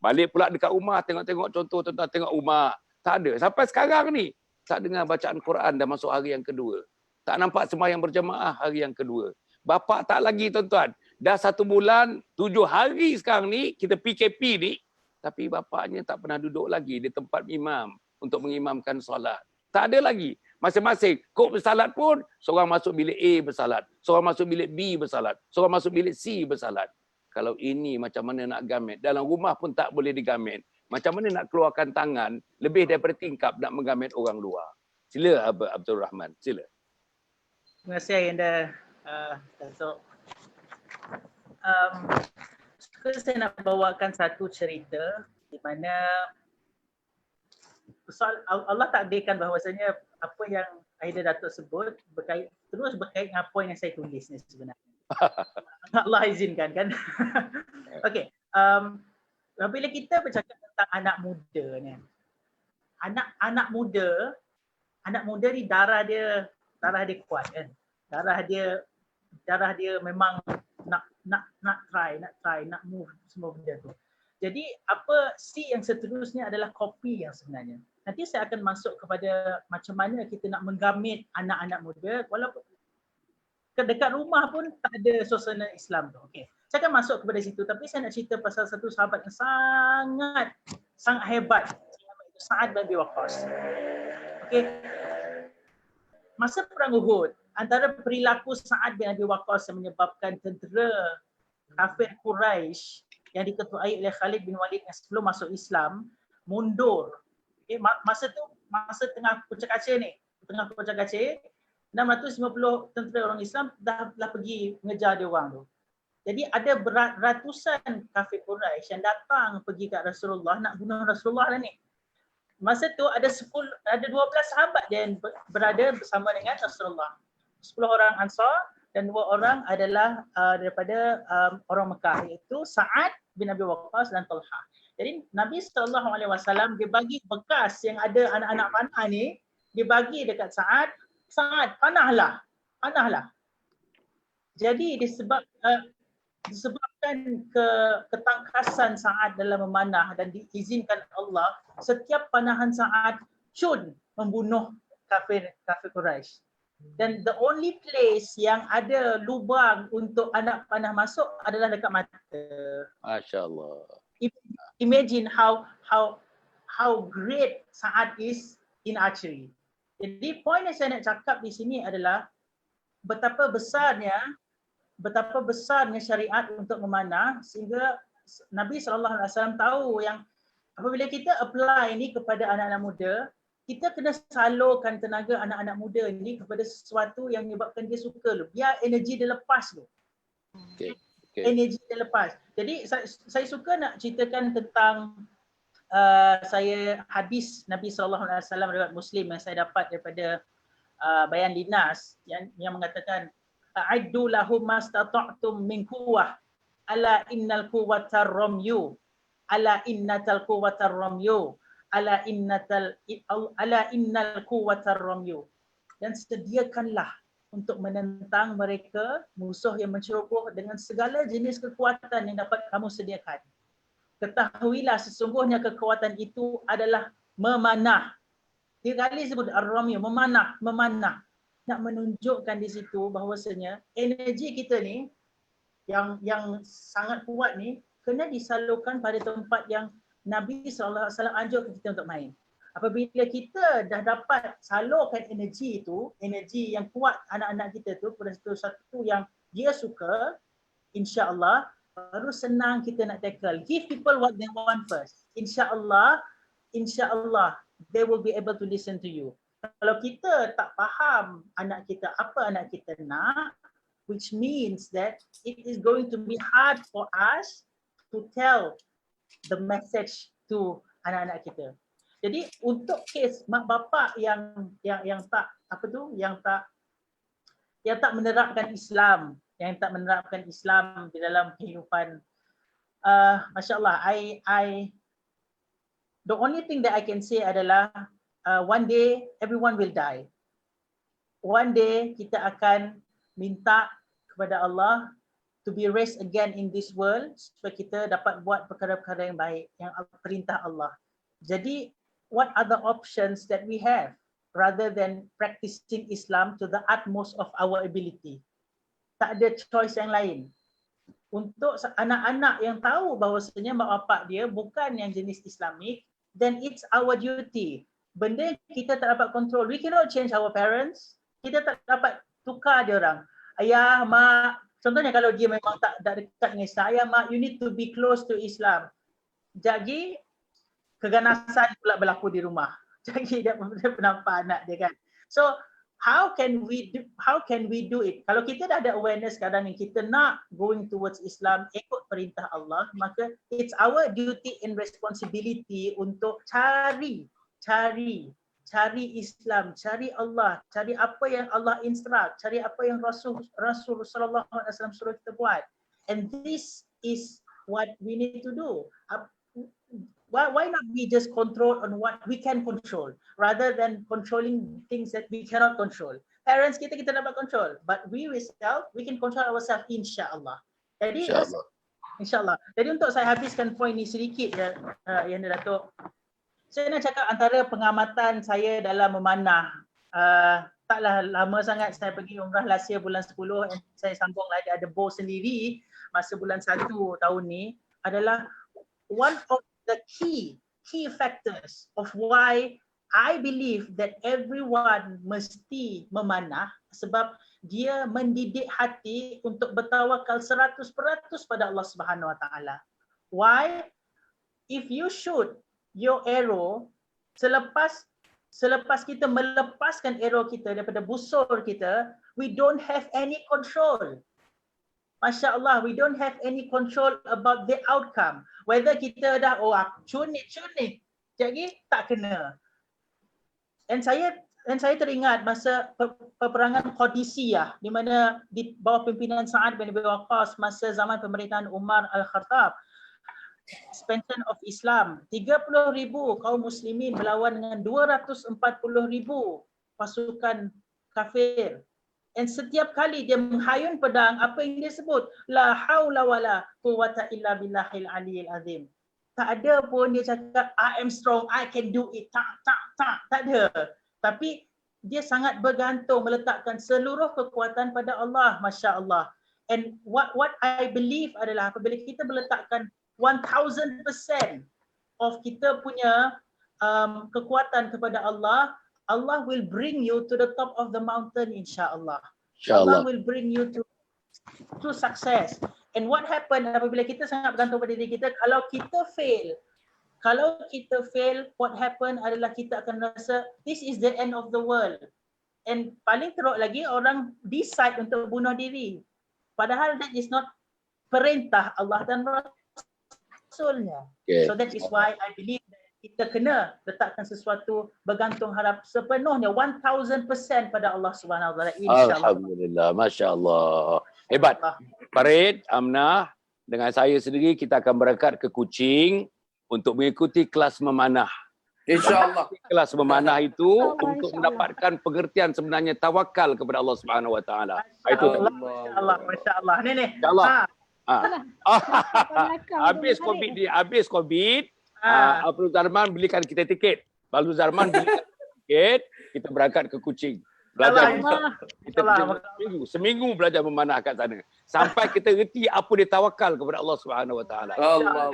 Balik pula dekat rumah, tengok-tengok contoh tuan-tuan, tengok rumah. Tak ada. Sampai sekarang ni, tak dengar bacaan Quran dah masuk hari yang kedua. Tak nampak sembahyang berjemaah hari yang kedua. Bapa tak lagi tuan-tuan. Dah 1 bulan, 7 hari sekarang ni, kita PKP ni, Tapi bapaknya tak pernah duduk lagi di tempat imam untuk mengimamkan solat. Tak ada lagi. Masing-masing kok bersalat pun, seorang masuk bilik A bersalat, seorang masuk bilik B bersalat, seorang masuk bilik C bersalat. Kalau ini macam mana nak gamet? Dalam rumah pun tak boleh digamet. Macam mana nak keluarkan tangan lebih daripada tingkap nak menggamet orang luar? Sila Abdul Rahman, sila. Terima kasih Ayanda Datuk. Saya nak bawakan satu cerita di mana Allah takdirkan bahawasanya apa yang Aida Datuk sebut terus berkait dengan poin yang saya tulis ni sebenarnya. Allah izinkan kan. Okey, bila kita bercakap tentang anak muda ni, anak muda ni darah dia kuat kan. Darah dia memang nak try, nak move semua benda tu. Jadi apa C yang seterusnya adalah copy yang sebenarnya. Nanti saya akan masuk kepada macam mana kita nak menggamit anak-anak muda walaupun dekat rumah pun tak ada suasana Islam tu. Okey. Saya akan masuk kepada situ tapi saya nak cerita pasal satu sahabat yang sangat hebat. Sa'ad bin Abi Waqqas. Okey. Masa perang Uhud, antara perilaku Sa'ad bin Abi Waqqas yang menyebabkan tentera kafir Quraisy yang diketuai oleh Khalid bin Walid yang sebelum masuk Islam mundur. Okay, masa tengah puncak Aceh ni, 650 tentera orang Islam dah pergi mengejar dia orang tu. Jadi ada ratusan kafir Quraisy yang datang pergi kat Rasulullah nak bunuh Rasulullah lah ni. Masa tu ada 12 sahabat yang berada bersama dengan Rasulullah. 10 orang Ansar dan 2 orang adalah daripada orang Mekah, iaitu Sa'ad bin Abi Waqqas dan Talha. Jadi Nabi SAW dia bagi bekas yang ada anak-anak panah ni, dia bagi dekat Sa'ad, panahlah. Jadi disebabkan ketangkasan Sa'ad dalam memanah dan diizinkan Allah, setiap panahan Sa'ad cun membunuh kafir Quraisy. Dan the only place yang ada lubang untuk anak panah masuk adalah dekat mata. Masya-Allah. Imagine how great Sa'ad is in archery. Jadi poin yang saya nak cakap di sini adalah betapa besarnya syariat untuk memanah sehingga Nabi SAW tahu yang apabila kita apply ini kepada anak-anak muda, kita kena salurkan tenaga anak-anak muda ini kepada sesuatu yang menyebabkan dia suka dulu. Biar energi dia lepas dulu. Okay. Energi dia lepas. Jadi saya suka nak ceritakan tentang saya hadis Nabi SAW riwayat Muslim yang saya dapat daripada Bayan Linas yang mengatakan a'iddu lahum mastata'tum min quwwah ala innal quwwatar ramyu ala innatal quwwatar ramyu ala innal quwwatar ramyu, dan sediakanlah untuk menentang mereka musuh yang menceroboh dengan segala jenis kekuatan yang dapat kamu sediakan. Ketahuilah sesungguhnya kekuatan itu adalah memanah. 3 kali sebut ar-ramyu, memanah. Nak menunjukkan di situ bahawasanya energi kita ni yang sangat kuat ni kena disalurkan pada tempat yang Nabi SAW anjurkan kita untuk main. Apabila kita dah dapat salurkan energi itu, energi yang kuat anak-anak kita tu pada satu yang dia suka, insya-Allah baru senang kita nak tackle. Give people what they want first. Insya-Allah they will be able to listen to you. Kalau kita tak faham anak kita apa anak kita nak, which means that it is going to be hard for us to tell the message to anak-anak kita. Jadi untuk kes mak bapak yang tak menerapkan Islam, di dalam kehidupan, masya-Allah, the only thing that I can say adalah one day everyone will die. One day kita akan minta kepada Allah to be raised again in this world supaya kita dapat buat perkara-perkara yang baik, yang perintah Allah. Jadi what are the options that we have rather than practicing Islam to the utmost of our ability? Tak ada choice yang lain. untuk anak-anak yang tahu bahawasanya mak bapak dia bukan yang jenis Islamik, then it's our duty. Benda kita tak dapat control. We cannot change our parents. Kita tak dapat tukar dia orang. Ayah, mak, contohnya kalau dia memang tak dekat dengan Islam, ayah, mak, you need to be close to Islam. Jadi keganasan pula berlaku di rumah. Jadi dia nampak anak dia kan. So how can we do it? Kalau kita dah ada awareness sekarang ni kita nak going towards Islam, ikut perintah Allah, maka it's our duty and responsibility untuk cari Islam, cari Allah, cari apa yang Allah instruct, cari apa yang Rasul sallallahu alaihi wasallam suruh kita buat. And this is what we need to do. Why not we just control on what we can control rather than controlling things that we cannot control. Parents kita dapat control, but we can control ourselves insya-Allah. Jadi insya-Allah. Jadi untuk saya habiskan poin ni sedikit yang Datuk. Saya nak cakap antara pengamatan saya dalam memanah. Taklah lama sangat saya pergi umrah last year bulan 10 and saya sambung lagi ada bow sendiri masa bulan 1 tahun ni adalah one of the key factors of why I believe that everyone mesti memanah sebab dia mendidik hati untuk bertawakal 100% pada Allah Subhanahu Wa Taala. Why? If you shoot your arrow, selepas kita melepaskan arrow kita daripada busur kita, we don't have any control. Masya Allah, we don't have any control about the outcome. Whether kita dah, cun ni, jadi tak kena. Dan saya teringat masa peperangan Qadisiyah di mana di bawah pimpinan Sa'ad bin Abi Waqqas masa zaman pemerintahan Umar Al-Khattab. Expansion of Islam, 30,000 kaum muslimin melawan dengan 240,000 pasukan kafir. Dan setiap kali dia menghayun pedang, apa yang dia sebut? La haula wala quwwata illa billahil aliyil azim. Tak ada pun dia cakap I am strong, I can do it. Tak ada. Tapi dia sangat bergantung meletakkan seluruh kekuatan pada Allah, masya-Allah. And what I believe adalah apabila kita meletakkan 1000% of kita punya kekuatan kepada Allah, Allah will bring you to the top of the mountain insya-Allah. Allah will bring you to success. And what happened apabila kita sangat bergantung pada diri kita, kalau kita fail, what happen adalah kita akan rasa this is the end of the world. And paling teruk lagi orang decide untuk bunuh diri. Padahal that is not perintah Allah dan Rasulnya. Okay. So that is why I believe that kita kena letakkan sesuatu bergantung harap sepenuhnya 1000% pada Allah Subhanahu Wa Taala insya-Allah. Alhamdulillah, masya-Allah. Hebat. Farid, Amnah, dengan saya sendiri kita akan berangkat ke Kuching untuk mengikuti kelas memanah. InsyaAllah. Kelas memanah itu untuk mendapatkan pengertian sebenarnya tawakal kepada Allah Subhanahu Wa Taala. Itu masya-Allah. Ni. Insya-Allah. Habis Covid, Abdul Zarman belikan kita tiket. Abdul Zarman belikan tiket, kita berangkat ke Kuching. Belajar kita seminggu belajar memanah kat sana. Sampai kita reti apa dia tawakal kepada Allah Subhanahu Wa Taala. Allah.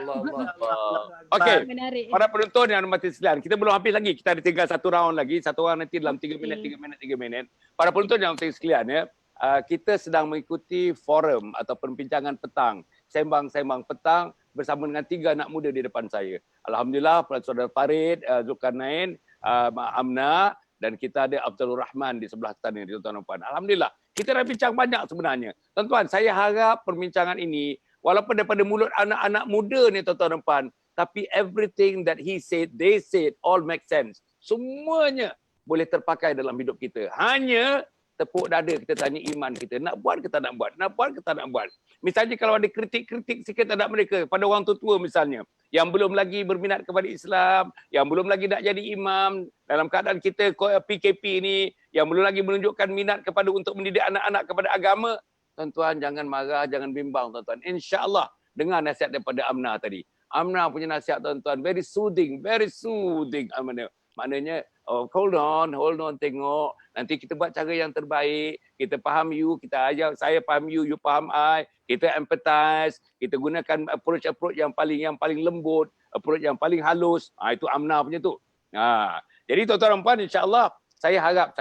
Okey. Para penonton yang hormati sekalian, kita belum habis lagi. Kita ada tinggal satu round lagi. Satu orang nanti dalam 3 minit. Para penonton yang hormati sekalian ya, kita sedang mengikuti forum atau perbincangan petang. Sembang-sembang petang bersama dengan 3 anak muda di depan saya. Alhamdulillah, saudara Farid, Zulkarnain, Amna, dan kita ada Abdul Rahman di sebelah sana, tuan-tuan dan puan. Alhamdulillah, kita dah bincang banyak sebenarnya. Tuan-tuan, saya harap perbincangan ini, walaupun daripada mulut anak-anak muda ni tuan-tuan dan puan, tapi everything that he said, they said, all make sense. Semuanya boleh terpakai dalam hidup kita. Hanya tepuk dada kita tanya iman kita. Nak buat ke tak nak buat? Nak buat ke tak nak buat? Misalnya kalau ada kritik-kritik sikit terhadap mereka, pada orang tua misalnya, yang belum lagi berminat kepada Islam, yang belum lagi nak jadi imam, dalam keadaan kita PKP ni, yang belum lagi menunjukkan minat kepada untuk mendidik anak-anak kepada agama, tuan-tuan jangan marah, jangan bimbang tuan-tuan. InsyaAllah, dengar nasihat daripada Amna tadi. Amna punya nasihat tuan-tuan very soothing, maknanya hold on, tengok. Nanti kita buat cara yang terbaik. Kita faham you, kita ajar, saya faham you, you faham I. Kita empathize, kita gunakan approach yang paling lembut, approach yang paling halus. Itu Amna punya tu. Jadi tuan-tuan dan puan, insya-Allah saya harap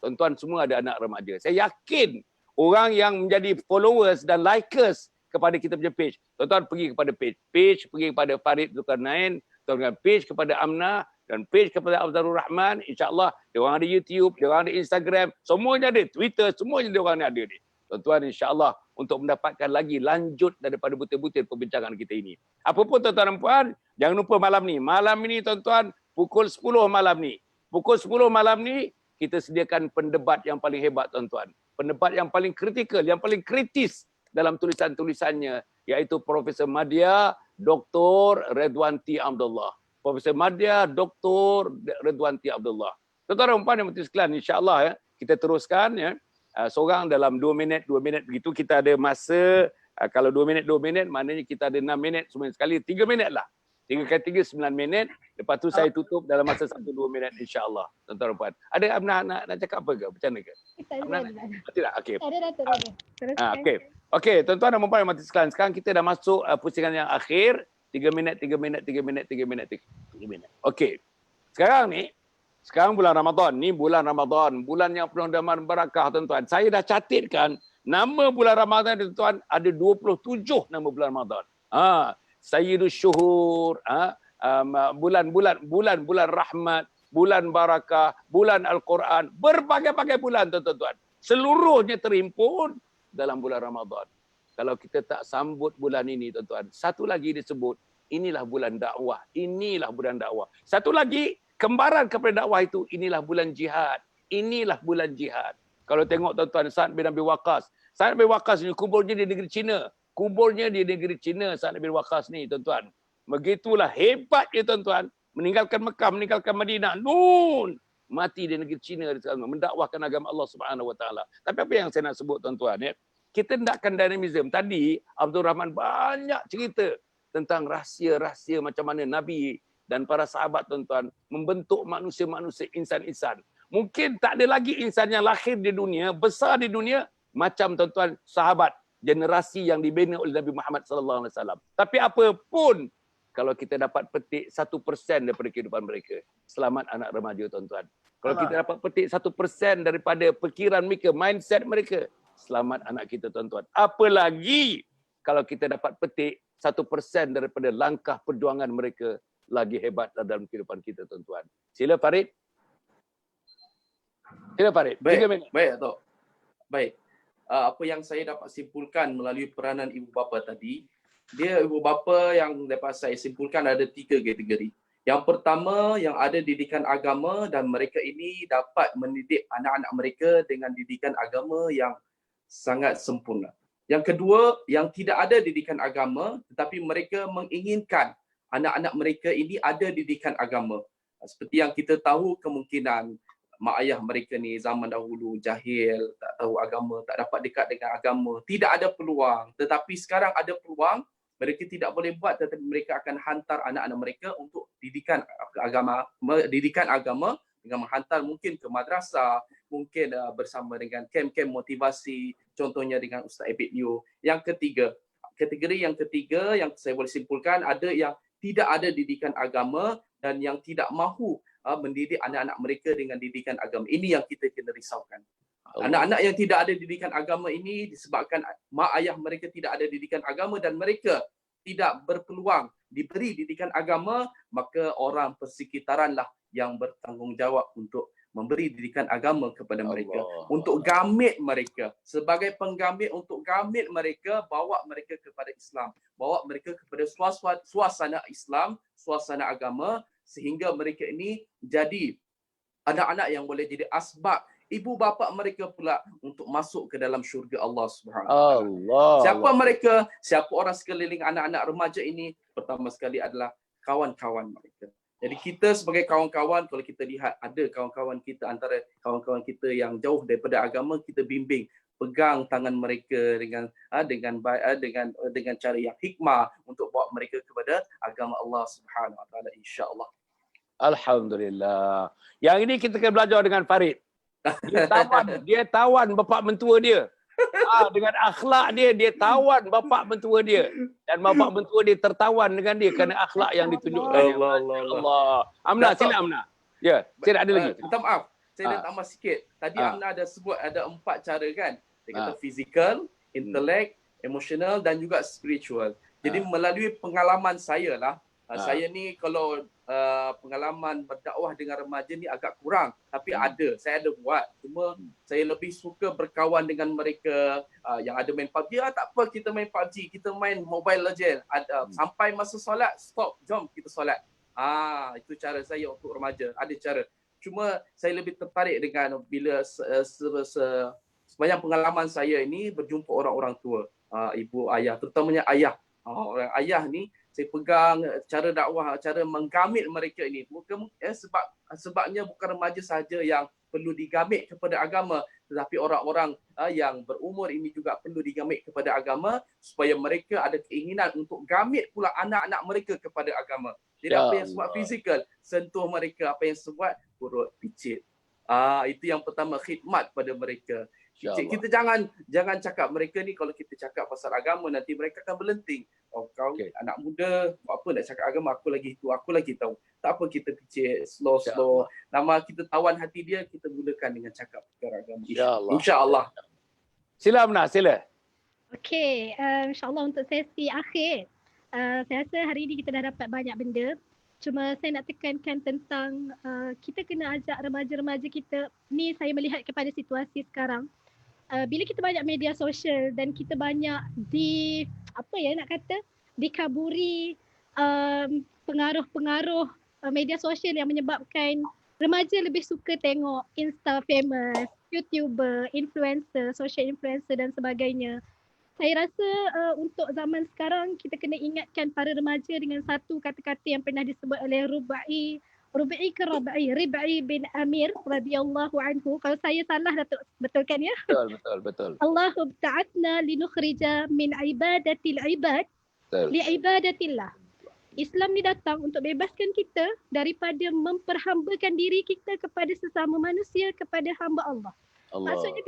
tuan-tuan semua ada anak remaja. Saya yakin orang yang menjadi followers dan likers kepada kita punya page. Tuan-tuan pergi kepada page pergi kepada Farid Zulkarnain, tuan-tuan page kepada Amna dan page kepada Abdul Rahman. InsyaAllah dia orang ada YouTube, dia orang ada Instagram, semuanya ada, Twitter, semuanya dia orang ada ni. Tuan-tuan insyaAllah untuk mendapatkan lagi lanjut daripada butir-butir perbincangan kita ini. Apapun tuan-tuan dan puan, jangan lupa malam ni tuan-tuan pukul 10 malam ni. Pukul 10 malam ni kita sediakan pendebat yang paling hebat tuan-tuan. Pendebat yang paling kritikal, yang paling kritis dalam tulisan-tulisannya, iaitu Profesor Madya Dr. Redwanti Abdullah. Profesor Madya Dr. Redwanti Abdullah. Tuan-tuan dan puan yang berhati sekalian, insya-Allah kita teruskan seorang dalam 2 minit begitu. Kita ada masa, kalau 2 minit maknanya kita ada 6 minit semua sekali, 3 minit lah. 3 kali 3, 9 minit. Lepas tu saya tutup dalam masa 1-2 minit insya-Allah. Tuan-tuan dan puan. Ada Amna nak cakap apa ke? Macam mana ke? Tidak. Okey. Ada Datuk. Okey. Okey, tuan-tuan dan puan yang mati sekalian. Sekarang kita dah masuk pusingan yang akhir. 3 minit. Okey. Sekarang bulan Ramadan. Ni bulan Ramadan. Bulan yang penuh dengan barakah tuan-tuan. Saya dah catatkan nama bulan Ramadan tuan-tuan. Ada 27 nama bulan Ramadan. Sayyidus Syuhur, bulan rahmat, bulan barakah, bulan Al-Quran, berbagai-bagai bulan tuan-tuan. Seluruhnya terhimpun dalam bulan Ramadan. Kalau kita tak sambut bulan ini tuan-tuan, satu lagi disebut, inilah bulan dakwah, inilah bulan dakwah. Satu lagi, kembaran kepada dakwah itu, inilah bulan jihad, inilah bulan jihad. Kalau tengok tuan-tuan, Sa'ad bin Abi Waqqas. Sa'ad bin Abi Waqqas ni kuburnya di negeri Cina. Sa'ad bin Waqqas ni tuan-tuan. Begitulah hebatnya tuan-tuan. Meninggalkan Mekah, meninggalkan Madinah. Mati di negeri Cina mendakwahkan agama Allah Subhanahu Wa Taala. Tapi apa yang saya nak sebut tuan-tuan kita hendakkan dinamisme. Tadi Abdul Rahman banyak cerita tentang rahsia-rahsia macam mana Nabi dan para sahabat tuan-tuan membentuk manusia-manusia, insan-insan. Mungkin tak ada lagi insan yang lahir di dunia, besar di dunia macam tuan-tuan sahabat generasi yang dibina oleh Nabi Muhammad sallallahu alaihi wasallam. Tapi apapun kalau kita dapat petik 1% daripada kehidupan mereka, selamat anak remaja tuan-tuan. Kalau kita dapat petik 1% daripada fikiran mereka, mindset mereka, selamat anak kita tuan-tuan. Apalagi kalau kita dapat petik 1% daripada langkah perjuangan mereka, lagi hebat dalam kehidupan kita tuan-tuan. Sila Farid. Baik, Datuk. Baik. Apa yang saya dapat simpulkan melalui peranan ibu bapa tadi, dia ibu bapa yang dapat saya simpulkan ada 3 kategori. Yang pertama, yang ada didikan agama dan mereka ini dapat mendidik anak-anak mereka dengan didikan agama yang sangat sempurna. Yang kedua, yang tidak ada didikan agama tetapi mereka menginginkan anak-anak mereka ini ada didikan agama. Seperti yang kita tahu, kemungkinan mak ayah mereka ni zaman dahulu jahil, tak tahu agama, tak dapat dekat dengan agama, tidak ada peluang. Tetapi sekarang ada peluang, mereka tidak boleh buat tetapi mereka akan hantar anak-anak mereka untuk didikan agama dengan menghantar mungkin ke madrasah, mungkin bersama dengan kem-kem motivasi, contohnya dengan Ustaz Abid Liu. Yang ketiga, kategori yang ketiga yang saya boleh simpulkan, ada yang tidak ada didikan agama dan yang tidak mahu mendidik anak-anak mereka dengan didikan agama. Ini yang kita kena risaukan. Anak-anak yang tidak ada didikan agama ini disebabkan mak ayah mereka tidak ada didikan agama dan mereka tidak berpeluang diberi didikan agama, maka orang persekitaranlah yang bertanggungjawab untuk memberi didikan agama kepada mereka. Untuk gamit mereka. Sebagai penggamit, untuk gamit mereka, bawa mereka kepada Islam. Bawa mereka kepada suasana Islam, suasana agama, sehingga mereka ini jadi anak-anak yang boleh jadi asbab ibu bapa mereka pula untuk masuk ke dalam syurga Allah Subhanahu Wa Taala. Siapa mereka? Siapa orang sekeliling anak-anak remaja ini? Pertama sekali adalah kawan-kawan mereka. Jadi kita sebagai kawan-kawan, kalau kita lihat ada kawan-kawan kita, antara kawan-kawan kita yang jauh daripada agama, kita bimbing, pegang tangan mereka dengan cara yang hikmah untuk untuk bawa mereka kepada agama Allah Subhanahu Wa Taala, insya-Allah. Alhamdulillah. Yang ini kita akan belajar dengan Farid. Dia tawan bapa mentua dia. Dengan akhlak dia tawan bapa mentua dia. Dan bapa mentua dia tertawan dengan dia kerana akhlak yang ditunjukkan. Allah. Amna, sila Amna. Ya, saya ada lagi. Minta maaf, saya nak tambah sikit. Tadi Amna ada sebut ada 4 cara kan. Dia kata fizikal, intelek, emosional dan juga spiritual. Jadi melalui pengalaman saya lah, saya ni kalau pengalaman berdakwah dengan remaja ni agak kurang, tapi saya ada buat. Cuma saya lebih suka berkawan dengan mereka yang ada main PUBG. Tak apa, kita main PUBG, kita main Mobile Legend. Sampai masa solat, stop, jom kita solat. Itu cara saya untuk remaja. Ada cara. Cuma saya lebih tertarik dengan bila sepanjang pengalaman saya ini berjumpa orang-orang tua, ibu, ayah, terutamanya ayah. Orang ayah ni saya pegang cara dakwah, cara menggamit mereka ini. Sebabnya bukan remaja saja yang perlu digamit kepada agama, tetapi orang-orang yang berumur ini juga perlu digamit kepada agama supaya mereka ada keinginan untuk gamit pula anak-anak mereka kepada agama. Jadi apa yang sebab fizikal, sentuh mereka, apa yang sebab perut, picit. Itu yang pertama, khidmat pada mereka. Kita jangan cakap mereka ni, kalau kita cakap pasal agama nanti mereka akan berlenting. Kau anak muda, apa nak cakap agama, aku lagi tahu. Tak apa, kita picit, slow. Nama kita tawan hati dia, kita gunakan dengan cakap perkara agama. InsyaAllah. Sila Amna, sila. Okey, insyaAllah untuk sesi akhir. Saya rasa hari ini kita dah dapat banyak benda. Cuma saya nak tekankan tentang kita kena ajak remaja-remaja kita ni. Saya melihat kepada situasi sekarang, bila kita banyak media sosial dan kita banyak dikaburi pengaruh-pengaruh media sosial yang menyebabkan remaja lebih suka tengok Insta famous, YouTuber, influencer, social influencer dan sebagainya. Saya rasa untuk zaman sekarang kita kena ingatkan para remaja dengan satu kata-kata yang pernah disebut oleh Rib'i bin Amir radhiyallahu anhu. Kalau saya salah, Datuk, betul kan ya? Betul. Allahu ta'atna linukhrija min ibadatil ibad li ibadatillah. Islam ni datang untuk bebaskan kita daripada memperhambakan diri kita kepada sesama manusia, kepada hamba Allah. Maksudnya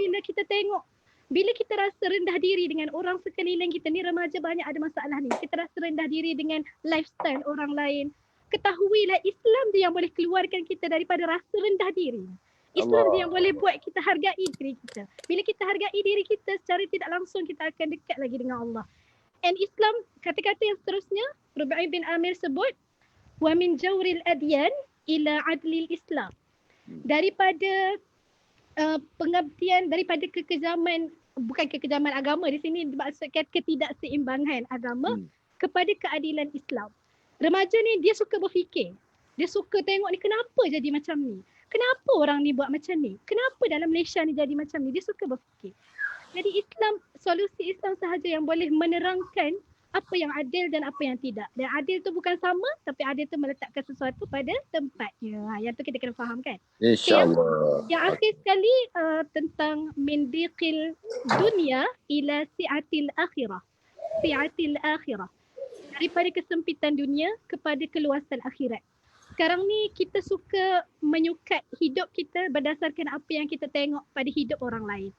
bila kita rasa rendah diri dengan orang sekeliling kita ni, remaja banyak ada masalah ni. Kita rasa rendah diri dengan lifestyle orang lain. Ketahuilah Islam dia yang boleh keluarkan kita daripada rasa rendah diri. Islam dia yang boleh buat kita hargai diri kita. Bila kita hargai diri kita, secara tidak langsung kita akan dekat lagi dengan Allah. And Islam, kata-kata yang seterusnya, Rib'i bin Amir sebut, wa min jawril adyan ila adlil Islam. Daripada pengabdian, daripada kekejaman, bukan kekejaman agama di sini dimaksudkan ketidakseimbangan agama kepada keadilan Islam. Remaja ni dia suka berfikir. Dia suka tengok ni, kenapa jadi macam ni? Kenapa orang ni buat macam ni? Kenapa dalam Malaysia ni jadi macam ni? Dia suka berfikir. Jadi solusi Islam sahaja yang boleh menerangkan apa yang adil dan apa yang tidak. Dan adil tu bukan sama, tapi adil tu meletakkan sesuatu pada tempatnya. Yang tu kita kena faham kan? InsyaAllah. Yang akhir sekali tentang min diqil dunia ila si'atil akhirah. Si'atil akhirah. Daripada kesempitan dunia kepada keluasan akhirat. Sekarang ni kita suka menyukat hidup kita berdasarkan apa yang kita tengok pada hidup orang lain.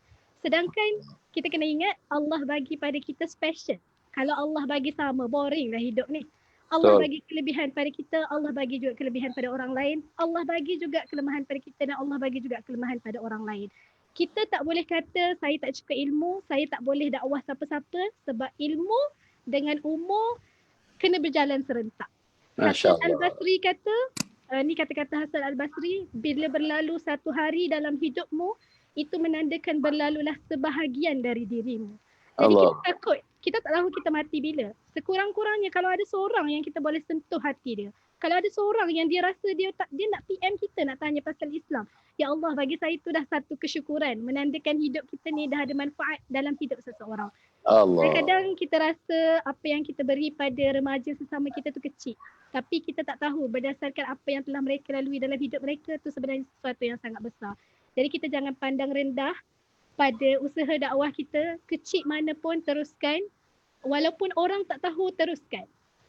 Sedangkan kita kena ingat Allah bagi pada kita special. Kalau Allah bagi sama, boring lah hidup ni. Allah bagi kelebihan pada kita, Allah bagi juga kelebihan pada orang lain. Allah bagi juga kelemahan pada kita dan Allah bagi juga kelemahan pada orang lain. Kita tak boleh kata saya tak cukup ilmu, saya tak boleh dakwah siapa-siapa, sebab ilmu dengan umur kena berjalan serentak. Hasan Al-Basri kata, ni kata-kata Hasan Al-Basri, bila berlalu satu hari dalam hidupmu, itu menandakan berlalulah sebahagian dari dirimu. Jadi kita takut, kita tak tahu kita mati bila. Sekurang-kurangnya kalau ada seorang yang kita boleh sentuh hati dia, kalau ada seorang yang dia rasa dia nak PM kita, nak tanya pasal Islam, ya Allah, bagi saya itu dah satu kesyukuran, menandakan hidup kita ni dah ada manfaat dalam hidup seseorang. Kadang-kadang kita rasa apa yang kita beri pada remaja sesama kita tu kecil, tapi kita tak tahu berdasarkan apa yang telah mereka lalui dalam hidup mereka tu sebenarnya sesuatu yang sangat besar. Jadi kita jangan pandang rendah pada usaha dakwah kita, kecil mana pun teruskan, walaupun orang tak tahu teruskan.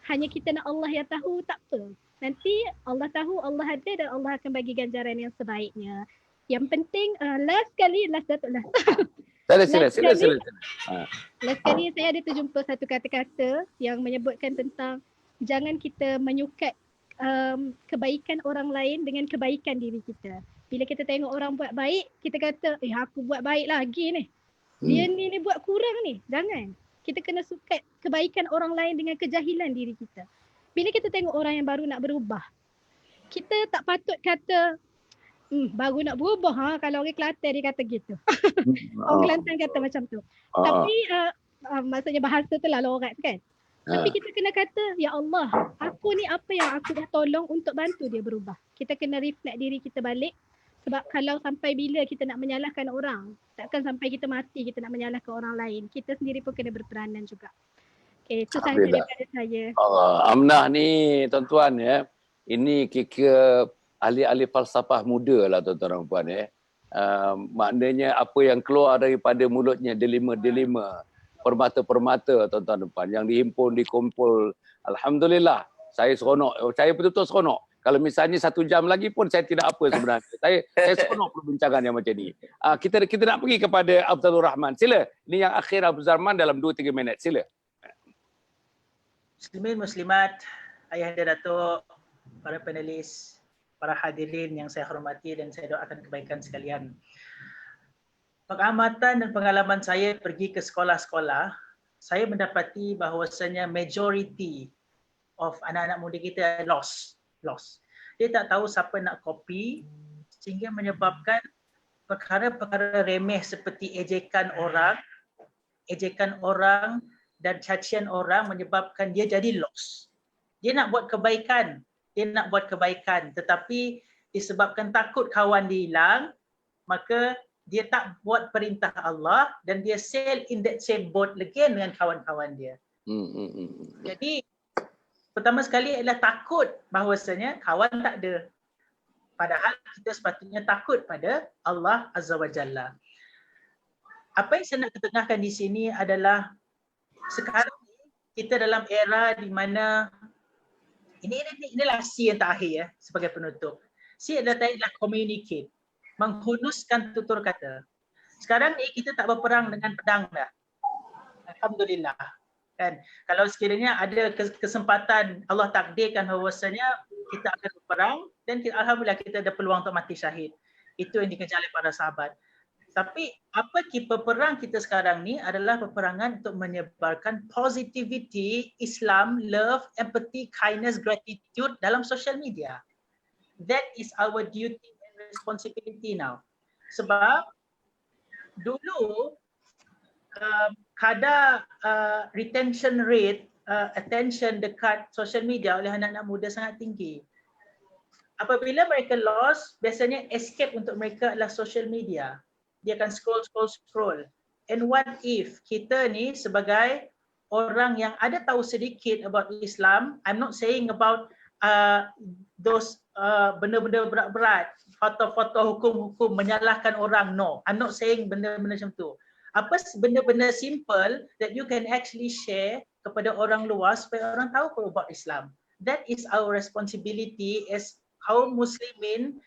hanya kita nak Allah yang tahu, tak apa. Nanti Allah tahu, Allah ada dan Allah akan bagi ganjaran yang sebaiknya. Yang penting last Datuk last. Sila. Last kali saya ada terjumpa satu kata-kata yang menyebutkan tentang jangan kita menyukat kebaikan orang lain dengan kebaikan diri kita. Bila kita tengok orang buat baik, kita kata, aku buat baik lagi ni. Dia ni buat kurang ni. Jangan. Kita kena sukat kebaikan orang lain dengan kejahilan diri kita. Bila kita tengok orang yang baru nak berubah, kita tak patut kata, baru nak berubah. Kalau orang Kelantan dia kata gitu. Orang Kelantan kata macam tu. Tapi maksudnya bahasa tu lah lorat kan. Tapi kita kena kata, ya Allah, aku ni apa yang aku dah tolong untuk bantu dia berubah. Kita kena reflect diri kita balik. Sebab kalau sampai bila kita nak menyalahkan orang, takkan sampai kita mati kita nak menyalahkan orang lain. Kita sendiri pun kena berperanan juga. Okay, itu sahaja daripada saya. Amnah ni tuan-tuan ya, ini kira ahli-ahli falsafah muda lah tuan-tuan dan puan ya. Maknanya apa yang keluar daripada mulutnya delima-delima, permata-permata tuan-tuan dan puan yang dihimpun, dikumpul. Alhamdulillah, saya seronok. Saya betul-betul seronok. Kalau misalnya 1 jam lagi pun saya tidak apa sebenarnya. Saya seronok perbincangan yang macam ni. Kita nak pergi kepada Abdul Rahman. Sila. Ini yang akhir Abdul Rahman dalam 2-3 minit. Sila. Muslimin, Muslimat, Ayahanda Datuk, para panelis, para hadirin yang saya hormati dan saya doakan kebaikan sekalian. Pengamatan dan pengalaman saya pergi ke sekolah-sekolah, saya mendapati bahawasanya majority of anak-anak muda kita lost. Dia tak tahu siapa nak copy sehingga menyebabkan perkara-perkara remeh seperti ejekan orang dan cacian orang menyebabkan dia jadi lost. Dia nak buat kebaikan, tetapi disebabkan takut kawan dia hilang, maka dia tak buat perintah Allah dan dia sail in that same boat again dengan kawan-kawan dia. Jadi pertama sekali adalah takut bahawasanya kawan tak ada. Padahal kita sepatutnya takut pada Allah Azza wa Jalla. Apa yang saya nak ketengahkan di sini adalah sekarang kita dalam era di mana inilah C yang terakhir ya sebagai penutup. C adalah communicate, menghunuskan tutur kata. Sekarang ni kita tak berperang dengan pedang dah. Alhamdulillah. Kan, kalau sekiranya ada kesempatan Allah takdirkan bahawasanya kita akan berperang dan alhamdulillah kita ada peluang untuk mati syahid. Itu yang dikejar oleh para sahabat. Tapi apa peperang kita sekarang ni adalah peperangan untuk menyebarkan positivity, Islam, love, empathy, kindness, gratitude dalam social media. That is our duty and responsibility now. Sebab dulu kadar retention rate, attention dekat social media oleh anak-anak muda sangat tinggi. Apabila mereka lost, biasanya escape untuk mereka adalah social media. Dia akan scroll. And what if kita ni sebagai orang yang ada tahu sedikit about Islam, I'm not saying about those benda-benda berat-berat, foto-foto hukum-hukum menyalahkan orang, no. I'm not saying benda-benda macam tu. Apa benda-benda simple that you can actually share kepada orang luar supaya orang tahu about Islam. That is our responsibility as kaum muslimin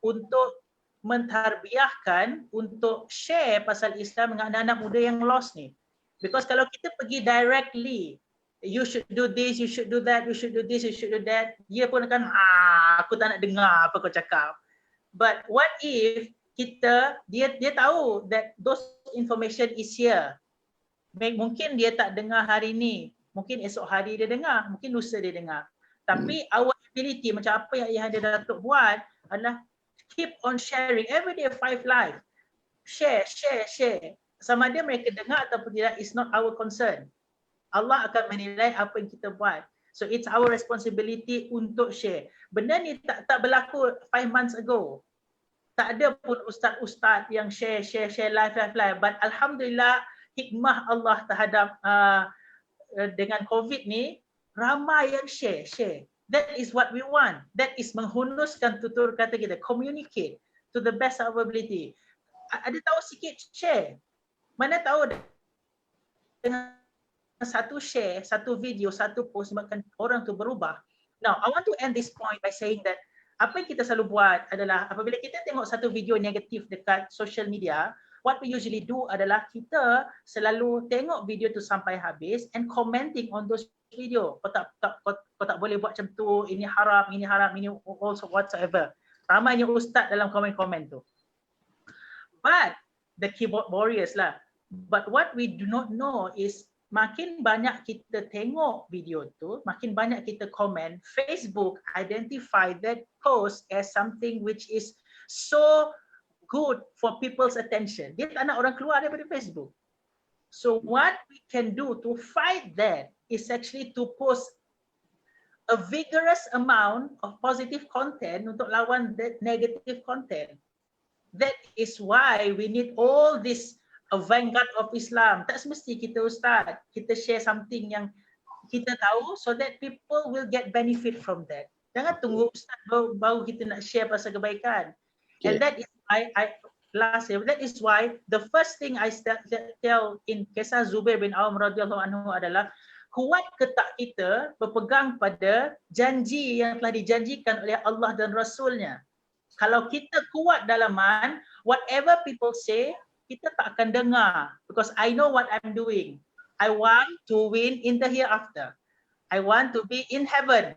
untuk mentarbiahkan, untuk share pasal Islam dengan anak-anak muda yang lost ni. Because kalau kita pergi directly, you should do this, you should do that, you should do this, you should do that, dia pun akan, aku tak nak dengar apa kau cakap. But what if dia tahu that those information is here. Mungkin dia tak dengar hari ni, mungkin esok hari dia dengar, mungkin lusa dia dengar. Tapi our ability macam apa yang Ayahanda Datuk buat adalah keep on sharing every day 5 live. Share. Sama ada mereka dengar ataupun tidak is not our concern. Allah akan menilai apa yang kita buat. So it's our responsibility untuk share. Benda ni tak berlaku 5 months ago. Tak ada pun ustaz-ustaz yang share live. But alhamdulillah hikmah Allah terhadap dengan COVID ni, ramai yang share. That is what we want. That is menghunuskan tutur kata kita, communicate to the best of our ability. Ada tahu sikit, share. Mana tahu dengan satu share, satu video, satu post sebabkan orang tu berubah. Now, I want to end this point by saying that apa yang kita selalu buat adalah apabila kita tengok satu video negatif dekat social media, what we usually do adalah kita selalu tengok video tu sampai habis and commenting on those video. Kau tak boleh buat macam tu, ini haram, ini also whatsoever. Ramainya ustaz dalam komen-komen tu. But the keyboard warriors lah. But what we do not know is makin banyak kita tengok video tu, makin banyak kita komen, Facebook identify that post as something which is so good for people's attention. Dia tak nak orang keluar daripada Facebook. So what we can do to fight that is actually to post a vigorous amount of positive content untuk lawan that negative content. That is why we need all this vanguard of Islam. Tak semesti kita ustaz, kita share something yang kita tahu so that people will get benefit from that. Jangan tunggu ustaz baru kita nak share pasal kebaikan. And that is why that is why the first thing I tell in kisah Zubair bin Awam radhiyallahu anhu adalah kuat ke tak kita berpegang pada janji yang telah dijanjikan oleh Allah dan Rasulnya. Kalau kita kuat dalaman, whatever people say, kita tak akan dengar. Because I know what I'm doing. I want to win in the hereafter. I want to be in heaven.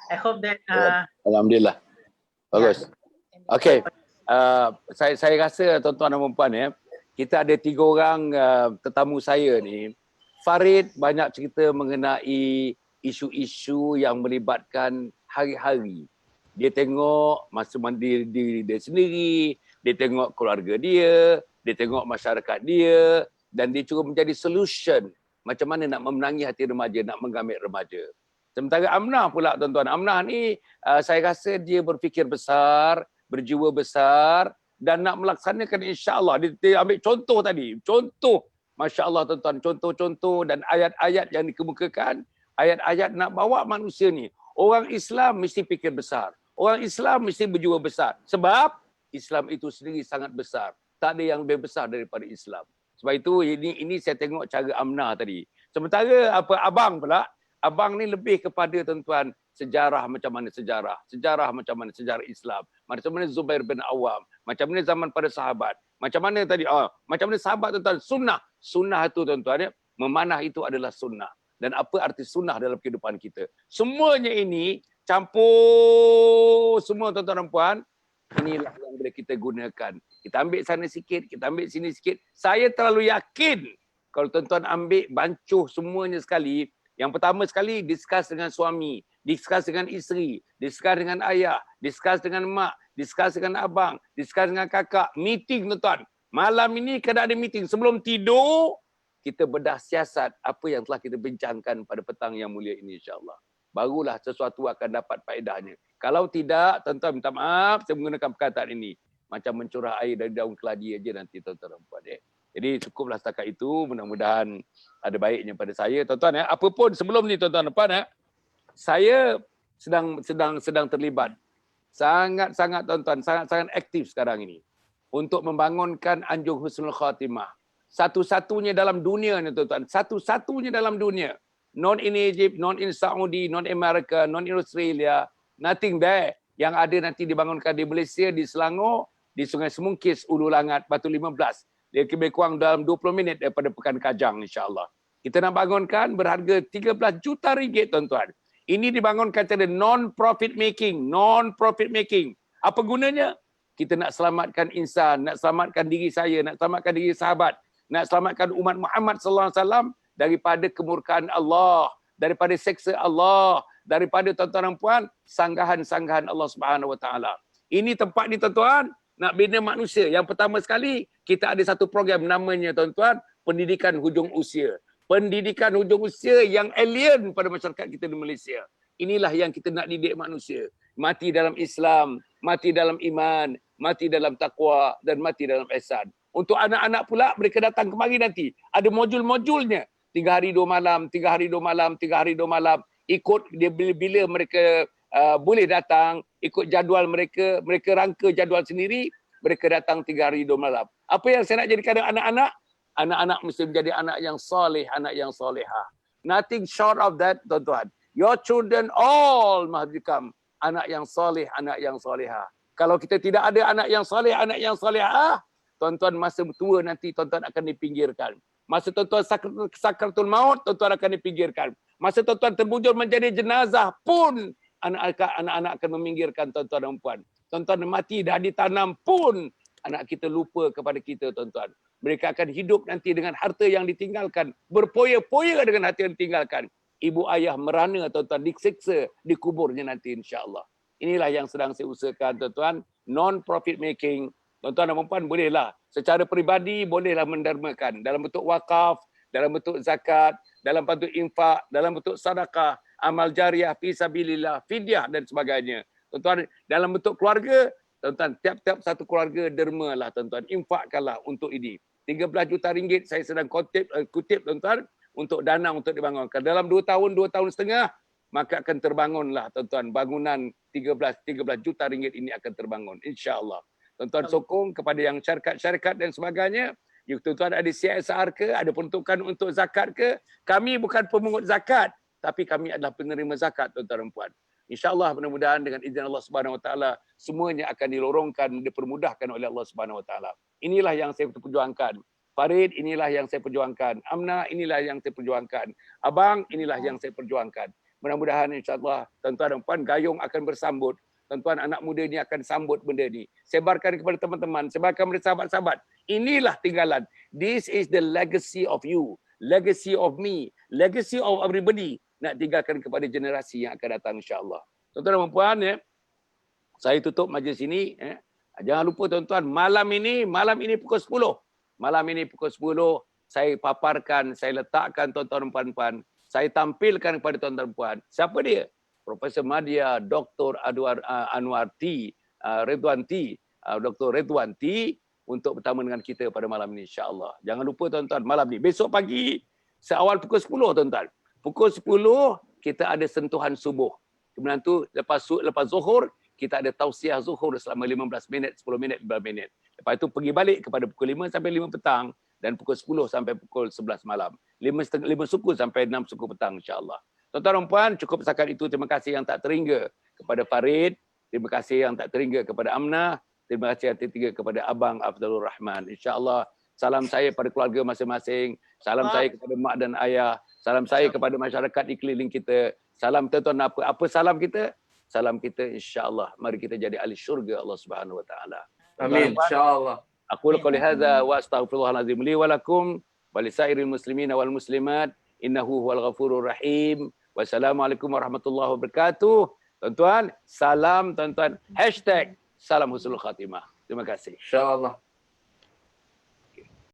I hope that... Alhamdulillah. Bagus. Okay. Saya rasa tuan-tuan dan puan ya, kita ada 3 orang tetamu saya ni. Farid banyak cerita mengenai isu-isu yang melibatkan hari-hari. Dia tengok masa diri dia sendiri, dia tengok keluarga dia tengok masyarakat dia, dan dia cuba menjadi solution macam mana nak memenangi hati remaja, nak menggamit remaja. Sementara Amnah pula tuan-tuan, Amnah ni saya rasa dia berfikir besar, berjiwa besar dan nak melaksanakan insya-Allah. Dia ambil contoh tadi, contoh masya-Allah tuan-tuan, contoh-contoh dan ayat-ayat yang dikemukakan, ayat-ayat nak bawa manusia ni. Orang Islam mesti fikir besar. Orang Islam mesti berjiwa besar. Sebab Islam itu sendiri sangat besar. Tak ada yang lebih besar daripada Islam. Sebab itu ini saya tengok cara Amnah tadi. Sementara abang pula, abang ni lebih kepada tuan-tuan sejarah macam mana sejarah. Sejarah macam mana sejarah Islam. Macam mana Zubair bin Awam. Macam mana zaman pada sahabat. Macam mana tadi, macam mana sahabat tuan-tuan. Sunnah. Sunnah itu tuan-tuan ya. Memanah itu adalah sunnah. Dan apa arti sunnah dalam kehidupan kita. Semuanya ini campur semua tuan-tuan dan puan. Inilah yang boleh kita gunakan. Kita ambil sana sikit, kita ambil sini sikit. Saya terlalu yakin kalau tuan-tuan ambil bancuh semuanya sekali, yang pertama sekali discuss dengan suami, discuss dengan isteri, discuss dengan ayah, discuss dengan mak, discuss dengan abang, discuss dengan kakak, meeting tuan-tuan. Malam ini kena ada meeting. Sebelum tidur, kita bedah siasat apa yang telah kita bincangkan pada petang yang mulia ini insya-Allah. Barulah sesuatu akan dapat faedahnya. Kalau tidak, tuan-tuan minta maaf saya menggunakan perkataan ini. Macam mencurah air dari daun keladi aja nanti tuan-tuan dan puan. Jadi cukuplah setakat itu. Mudah-mudahan ada baiknya pada saya. Tuan-tuan ya, apapun sebelum ni tuan-tuan dan puan ya, saya sedang terlibat. Sangat-sangat tuan-tuan, sangat-sangat aktif sekarang ini. Untuk membangunkan Anjung Husnul Khatimah. Satu-satunya dalam dunia ni tuan-tuan. Satu-satunya dalam dunia. Non in Egypt, non in Saudi, non America, non in Australia, nothing there. Yang ada nanti dibangunkan di Malaysia, di Selangor, di Sungai Semungkis, Ulu Langat, Batu 15. Dia lebih kurang dalam 20 minit daripada Pekan Kajang insya-Allah. Kita nak bangunkan berharga 13 juta ringgit tuan-tuan. Ini dibangunkan secara non-profit making. Non-profit making. Apa gunanya? Kita nak selamatkan insan, nak selamatkan diri saya, nak selamatkan diri sahabat, nak selamatkan umat Muhammad sallallahu alaihi wasallam daripada kemurkaan Allah, daripada seksa Allah, daripada tuan-tuan dan puan, sanggahan-sanggahan Allah Subhanahu Wa Taala. Ini tempat ni tuan-tuan, nak bina manusia. Yang pertama sekali, kita ada satu program namanya tuan-tuan, pendidikan hujung usia. Pendidikan hujung usia yang alien pada masyarakat kita di Malaysia. Inilah yang kita nak didik manusia. Mati dalam Islam, mati dalam iman, mati dalam taqwa dan mati dalam ihsan. Untuk anak-anak pula, mereka datang kemari nanti. Ada modul-modulnya. 3 hari 2 malam, 3 hari 2 malam, 3 hari 2 malam. Ikut dia bila mereka boleh datang, ikut jadual mereka, mereka rangka jadual sendiri, mereka datang 3 hari 2 malam. Apa yang saya nak jadikan anak-anak? Anak-anak mesti menjadi anak yang soleh, anak yang solehah. Nothing short of that, tuan-tuan. Your children all must become anak yang soleh, anak yang solehah. Kalau kita tidak ada anak yang soleh, anak yang solehah, tuan-tuan masa tua nanti tuan-tuan akan dipinggirkan. Masa tuan-tuan sakratul maut, tuan-tuan akan dipinggirkan. Masa tuan-tuan terbujur menjadi jenazah pun, anak-anak akan meminggirkan tuan-tuan dan puan. Tuan-tuan mati dah ditanam pun, anak kita lupa kepada kita, tuan-tuan. Mereka akan hidup nanti dengan harta yang ditinggalkan. Berpoya-poya dengan harta yang ditinggalkan. Ibu ayah merana, tuan-tuan, disiksa di kuburnya nanti, insya-Allah. Inilah yang sedang saya usahakan, tuan-tuan. Non-profit making. Tuan-tuan dan puan bolehlah. Secara peribadi, bolehlah mendermakan. Dalam bentuk wakaf, dalam bentuk zakat, dalam bentuk infak, dalam bentuk sedekah, amal jariah, fisabilillah, fidyah dan sebagainya. Tuan-tuan, dalam bentuk keluarga, tuan-tuan, tiap-tiap satu keluarga dermalah, tuan-tuan. Infakkanlah untuk ini. 13 juta ringgit saya sedang kutip, tuan-tuan, untuk dana untuk dibangunkan. Dalam 2 tahun setengah, maka akan terbangunlah, tuan-tuan, bangunan 13 juta ringgit ini akan terbangun, insya-Allah. Tuan-tuan sokong kepada yang syarikat-syarikat dan sebagainya. Tuan-tuan ada CSR ke, ada peruntukan untuk zakat ke? Kami bukan pemungut zakat, tapi kami adalah penerima zakat, tuan-tuan dan puan. InsyaAllah mudah-mudahan dengan izin Allah Subhanahu Wa Taala semuanya akan dilorongkan, dipermudahkan oleh Allah Subhanahu Wa Taala. Inilah yang saya perjuangkan. Farid, inilah yang saya perjuangkan. Amna, inilah yang saya perjuangkan. Abang, inilah yang saya perjuangkan. Mudah-mudahan insyaAllah tuan-tuan dan puan gayung akan bersambut. Tuan-tuan anak muda ini akan sambut benda ni. Sebarkan kepada teman-teman, sebarkan kepada sahabat-sahabat. Inilah tinggalan. This is the legacy of you. Legacy of me. Legacy of everybody. Nak tinggalkan kepada generasi yang akan datang insya-Allah. Tuan-tuan dan puan, saya tutup majlis ini. Jangan lupa tuan-tuan, malam ini pukul 10. Malam ini pukul 10 saya paparkan, saya letakkan tuan-tuan dan puan, saya tampilkan kepada tuan-tuan dan puan. Siapa dia? Profesor Madya Dr. Anwar T. Ridwan T. Dr. Ridwan T untuk bertemu dengan kita pada malam ini insya-Allah. Jangan lupa tuan-tuan, malam ni. Besok pagi seawal pukul 10 tuan-tuan. Pukul 10 kita ada sentuhan subuh. Kemudian tu lepas zuhur kita ada tausiah zuhur selama 15 minit, 10 minit, 15 minit. Lepas itu pergi balik kepada pukul 5 sampai 5 petang dan pukul 10 sampai pukul 11 malam. 5 suku sampai 6 suku petang insya-Allah. Tuan-tuan dan puan, cukup setakat itu. Terima kasih yang tak terhingga kepada Farid, terima kasih yang tak terhingga kepada Amna, terima kasih yang tak terhingga kepada Abang Afdalur Rahman. Insya-Allah salam saya pada keluarga masing-masing, salam saya kepada mak dan ayah, salam saya kepada masyarakat di keliling kita. Salam tuan-tuan apa salam kita? Salam kita insya-Allah. Mari kita jadi ahli syurga Allah Subhanahu Wa Taala. Amin insya-Allah. Aku qouli hadza wa astaghfirullahalazim li wa lakum wa lisairil muslimin wal muslimat innahu huwal ghafurur rahim. Wassalamualaikum warahmatullahi wabarakatuh. Tuan-tuan, salam tuan-tuan. #salam husnul khatimah. Terima kasih. Insya-Allah.